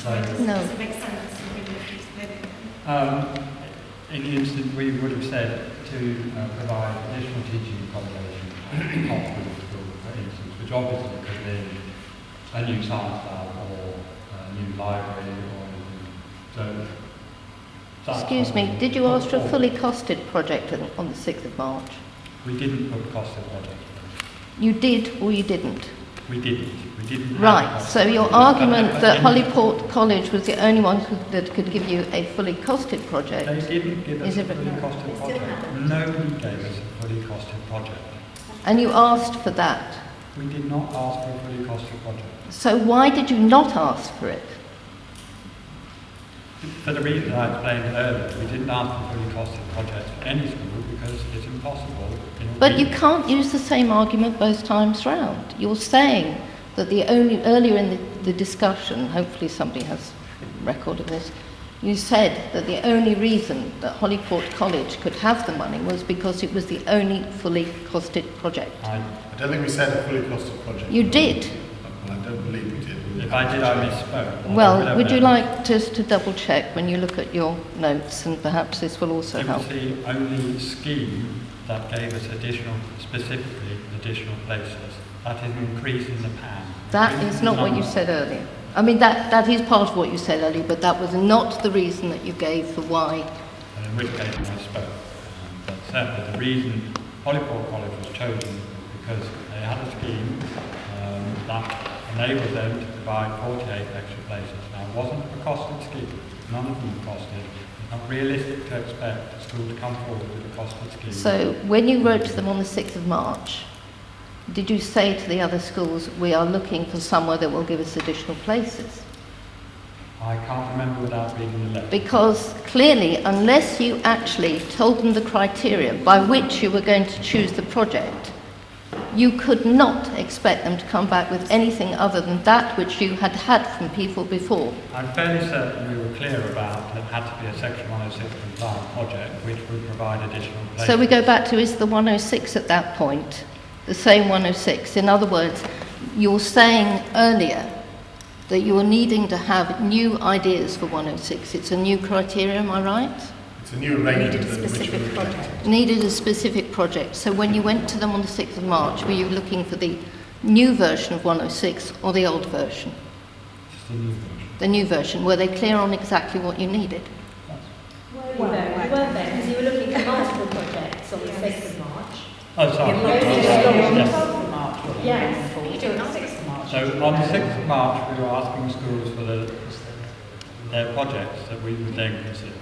Does it make sense to really explain it? In the instant, we would have said to provide additional teaching accommodation at hospital school, for instance, which obviously could be a new science lab or a new library or anything. So, Excuse me, did you ask for a fully costed project on the 6th of March? We didn't put costed projects. You did or you didn't? We didn't. We didn't. Right, so your argument that Holyport College was the only one that could give you a fully costed project... They didn't give us a fully costed project. Nobody gave us a fully costed project. And you asked for that? We did not ask for a fully costed project. So why did you not ask for it? For the reason I explained earlier, we didn't ask for a fully costed project for any school because it's impossible. But you can't use the same argument both times round. You're saying that earlier in the discussion, hopefully somebody has record of this, you said that the only reason that Holyport College could have the money was because it was the only fully costed project. I don't think we said a fully costed project. You did. Well, I don't believe we did. If I did, I misspoke. Well, would you like just to double check when you look at your notes, and perhaps this will also help? It was the only scheme that gave us specifically additional places. That is an increase in the PAN. That is not what you said earlier. I mean, that is part of what you said earlier, but that was not the reason that you gave for why. In which case I spoke. But certainly the reason Holyport College was chosen was because they had a scheme that enabled them to provide 48 extra places. Now, it wasn't a costed scheme. None of them were costed. It's not realistic to expect a school to come forward with a costed scheme. So, when you wrote to them on the 6th of March, did you say to the other schools, we are looking for somewhere that will give us additional places? I can't remember without reading the letter. Because clearly, unless you actually told them the criteria by which you were going to choose the project, you could not expect them to come back with anything other than that which you had had from people before. I'm fairly certain we were clear about that it had to be a Section 106 compliant project which would provide additional places. So we go back to, is the 106 at that point the same 106? In other words, you're saying earlier that you were needing to have new ideas for 106. It's a new criteria, am I right? It's a new arrangement. Needed a specific project. Needed a specific project. So when you went to them on the 6th of March, were you looking for the new version of 106 or the old version? Just the new version. The new version. Were they clear on exactly what you needed? Well, you weren't there because you were looking at multiple projects on the 6th of March. Oh, sorry. Yes. So on the 6th of March, we were asking schools for their projects that we would then consider.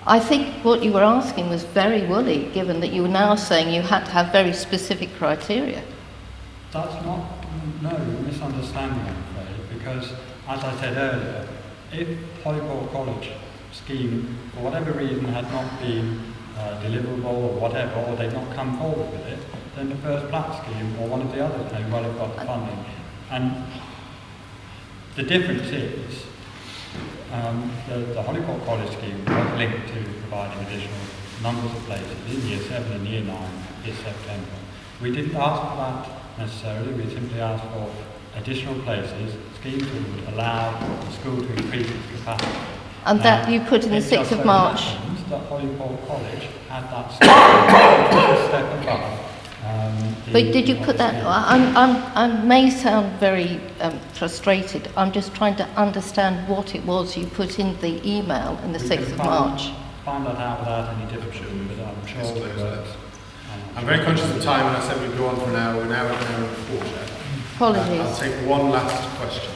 I think what you were asking was very woolly, given that you were now saying you had to have very specific criteria. That's not, no, you're misunderstanding, I'm afraid, because, as I said earlier, if Holyport College scheme, for whatever reason, had not been deliverable or whatever, or they'd not come forward with it, than the first plat scheme or one of the others, while they've got the funding. And the difference is the Holyport College scheme was linked to providing additional numbers of places in Year 7 and Year 9 this September. We didn't ask for that necessarily, we simply asked for additional places, schemes that would allow the school to increase its capacity. And that you put in the 6th of March. That Holyport College had that step above. But did you put that? I may sound very frustrated. I'm just trying to understand what it was you put in the email in the 6th of March. Find that out without any difficulty, but I'm sure it works. I'm very conscious of time, and I said we'd go on for an hour. We're now at an hour and a quarter. Apologies. I'll take one last question.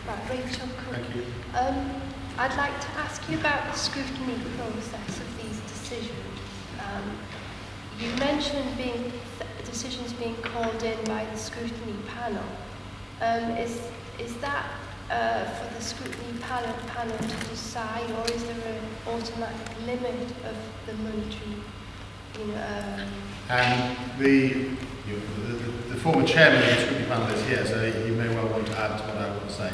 Right, Rachel. Thank you. I'd like to ask you about the scrutiny process of these decisions. You mentioned decisions being called in by the scrutiny panel. Is that for the scrutiny panel to decide, or is there an automatic limit of the monetary? The former chairman of the scrutiny panel is here, so you may well want to add to what I want to say.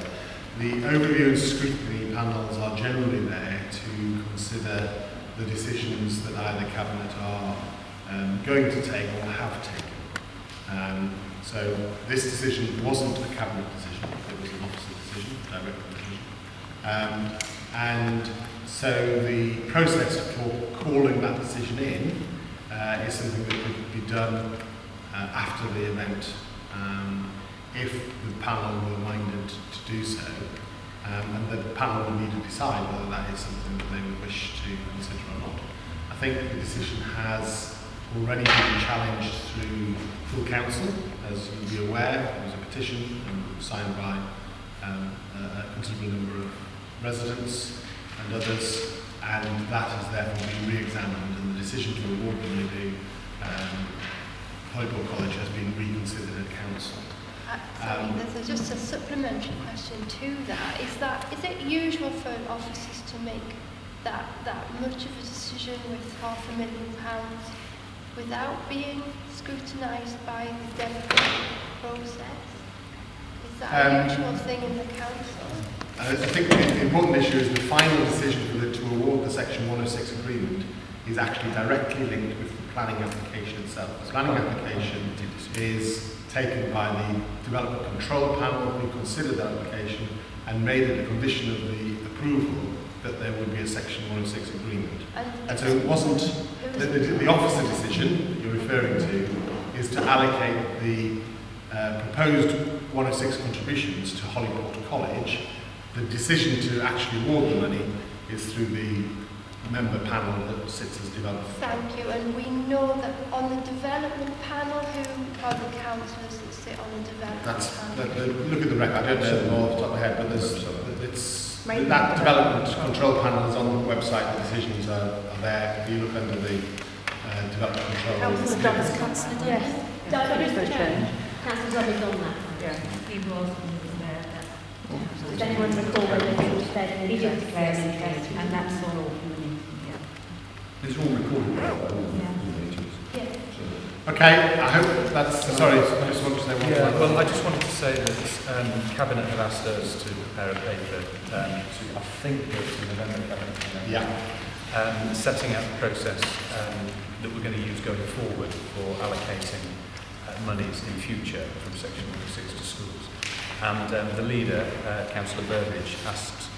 The overview and scrutiny panels are generally there to consider the decisions that either Cabinet are going to take or have taken. So this decision wasn't a Cabinet decision, it was an officer decision, direct decision. And so the process for calling that decision in is something that could be done after the event if the panel were minded to do so, and the panel will need to decide whether that is something that they would wish to consider or not. I think the decision has already been challenged through full council. As you'll be aware, there was a petition signed by a considerable number of residents and others, and that has therefore been re-examined, and the decision to award the money to Holyport College has been reconsidered at council. There's just a supplementary question to that. Is it usual for officers to make that much of a decision with £500,000 without being scrutinised by the democratic process? Is that a usual thing in the council? I think the important issue is the final decision to award the Section 106 agreement is actually directly linked with the planning application itself. The planning application is taken by the Development Control Panel, who considered that application and made it a condition of the approval that there would be a Section 106 agreement. And so it wasn't, the officer decision that you're referring to is to allocate the proposed 106 contributions to Holyport College. The decision to actually award the money is through the member panel that sits as developer. Thank you. And we know that on the development panel, who are the councillors that sit on the development panel? Look at the record. I don't know them all off the top of my head, but that development control panel is on the website. The decisions are there. If you look under the development control. Councillor Douglas, Councillor Douglas. Yes. Councillor Douglas on that. Yeah, he was there. Does anyone recall whether he declared an He did interest? declare an interest, and that's all. It's all recorded. Okay, I hope that's... Sorry, I just want to say one Yeah, thing. well, I just wanted to say that Cabinet have asked us to prepare a paper I think it's in November, setting out the process that we're going to use going forward for allocating monies in future from Section 106 to schools. And the leader, Councillor Burbidge, asked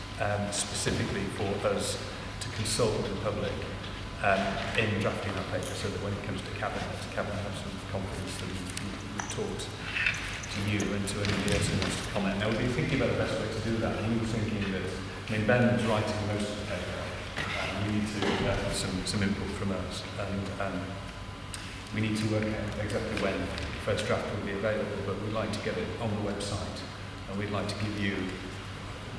specifically for us to consult with the public in drafting that paper, so that when it comes to Cabinet have some confidence that we've talked to you and to anybody else who wants to comment. Now, we've been thinking about the best way to do that, and we were thinking that, Ben was writing most of the paper, and we need to have some input from us, and we need to work out exactly when the first draft will be available, but we'd like to get it on the website, and we'd like to give you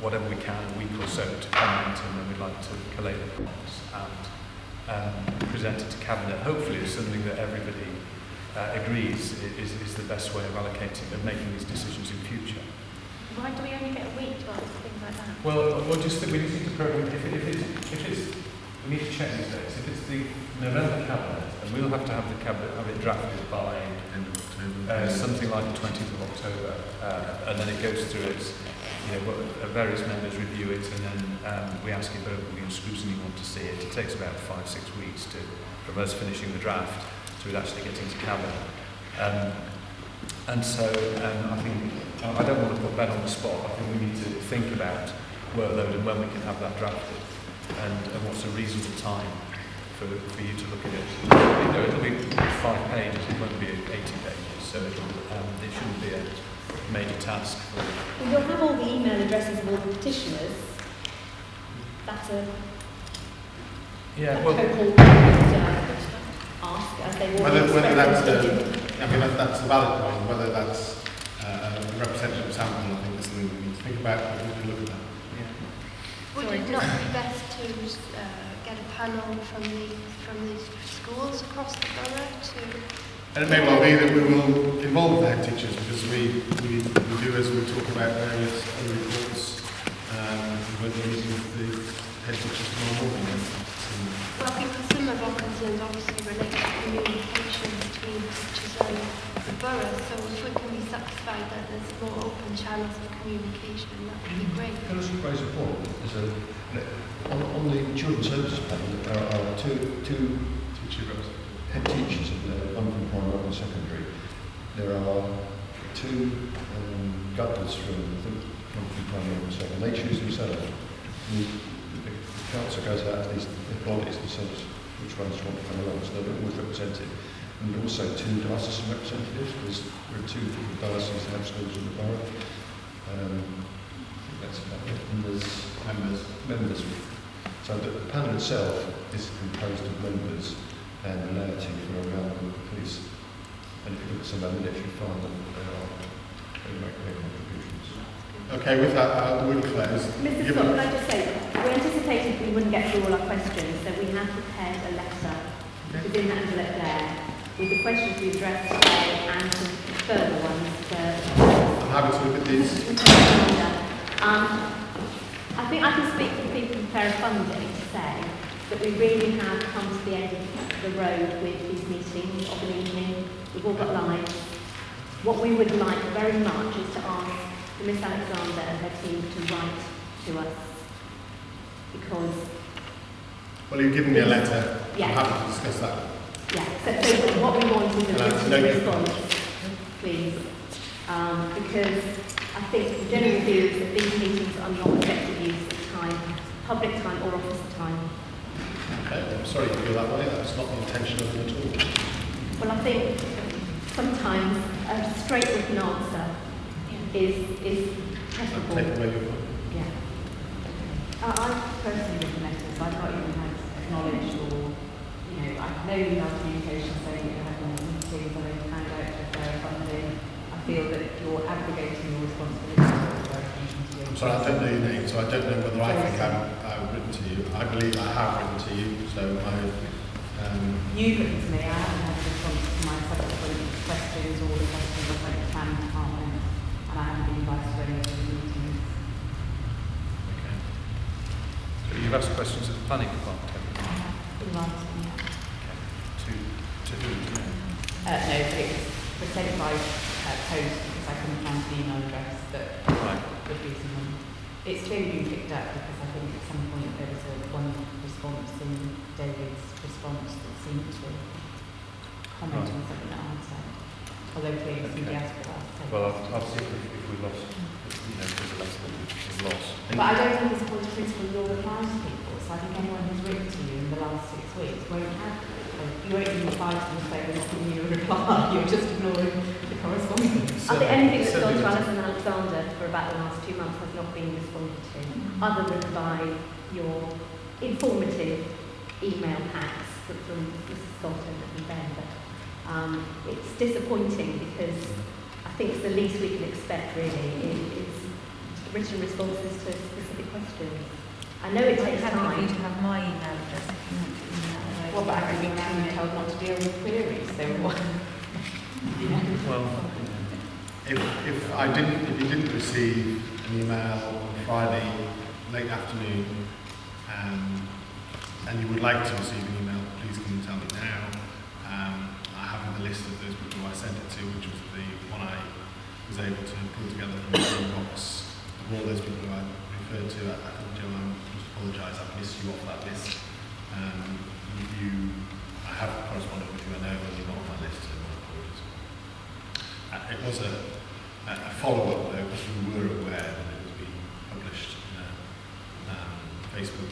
whatever we can, a week or so, to comment, and then we'd like to collate the comments and present it to Cabinet. Hopefully it's something that everybody agrees is the best way of allocating and making these decisions in future. Why do we only get a week to ask things like that? Well, we just need to program. If it's we need to check these dates. If it's the November cabinet, then we'll have to have the cabinet have it drafted by End of October. something like the 20th of October, and then it goes through its, various members review it, and then we ask if everybody in scrutiny want to see it. It takes about 5-6 weeks from us finishing the draft to it actually getting to cabinet. And so I think, I don't want to put Ben on the spot. I think we need to think about workload and when we can have that drafted, and what's a reasonable time for you to look at it. It'll be 5 pages, it won't be 80 pages, so it shouldn't be a major task. Well, you'll have all the email addresses of all the petitioners. That's a call ask, as they will whether that's that's a valid point. Whether that's a representative sample, I think is something we need to think about. We need to look at that. Would it not be best to get a panel from the schools across the borough to? And it may well be that we will involve the head teachers, because we do, as we talk about various other reports, when we're meeting with the head teachers tomorrow morning. Well, because some of our concerns obviously relate to communication between teachers and the borough, so if we can be satisfied that there's more open channels of communication, that would be great. Can I just raise a point? On the children's services panel, there are two head teachers of one from primary and secondary. There are 2 governors from primary and secondary. They choose themselves. The council goes out to these bodies and says which ones want to come along, so they're always represented. And also 2 diocesan representatives, because there are 2 different dioceses that have schools in the borough. That's about it. And there's members. So the panel itself is composed of members and the laity from around the police. And if you look at some of the military, find that they make their contributions. Okay, with that, I would close. Mr. Scott, can I just say, we anticipated we wouldn't get through all our questions, so we have prepared a letter within that envelope there, with the questions we addressed today and some further ones. I'm happy to look at these. I think I can speak for people from Fair Funding to say that we really have come to the end of the road with these meetings of an evening. We've all got lives. What we would like very much is to ask Miss Alexander and her team to write to us, because... Well, you've given me a letter. Yes. I'm happy to discuss that. Yeah, so what we want is a written response, please, because I think the general view is that these meetings are not effective use of time, public time or office time. Okay, I'm sorry you feel that way. That's not the intention of it at all. Well, I think sometimes a straight written answer is preferable. Take away your point. Yeah. I've personally written letters. I've not even had acknowledged or, I know you have communication saying that you're having meetings and they've hand out to Fair Funding. I feel that you're abrogating your responsibility to Fair Funding. I'm sorry, I don't know your name, so I don't know whether I think I've written to you. I believe I have written to you, so You've written to me. I haven't had a response to my subsequent questions or the questions of the planning department, and I haven't been invited to any of the meetings. Okay. So you've asked questions of the planning department, haven't you? I have been invited, yeah. Okay. To who? No, but it was sent by post because I couldn't find the email address that would be someone. It's clearly been picked up because I think at some point there was one response in David's response that seemed to comment on something that I had said. Although clearly somebody else put that. Well, I'll see if we lost, there's a letter that we've lost. But I don't think it's a point of principle you're replying to people, so I think anyone who's written to you in the last 6 weeks won't have, you won't even reply to them saying we're not giving you a reply, you're just ignoring the correspondence. I think anything that's gone to Alison Alexander for about the last 2 months has not been responded to, other than by your informative email packs from Mrs. Scotton and Ben. But it's disappointing because I think it's the least we can expect really is written responses to specific questions. I know it takes time. You to have my email address if you want to email it. Well, but I've been told not to deal with queries, so what? Well, if you didn't receive an email on Friday late afternoon and you would like to receive an email, please come and tell me now. I have the list of those people I sent it to, which was the one I was able to pull together from the inbox of all those people who I referred to. I think, Joe, I must apologise, I've missed you off that list. I have corresponded with you, I know, but you're not on my list, so my apologies. It was a follow-up, though, because we were aware that it was being published in a Facebook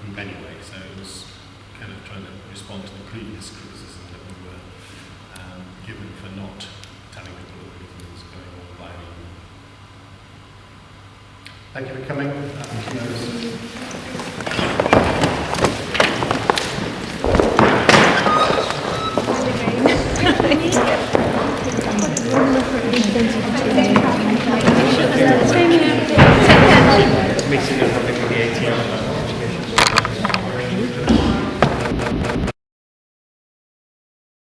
group anyway, so it was kind of trying to respond to the previous criticism that we were given for not telling people that everything was going on by email. Thank you for coming.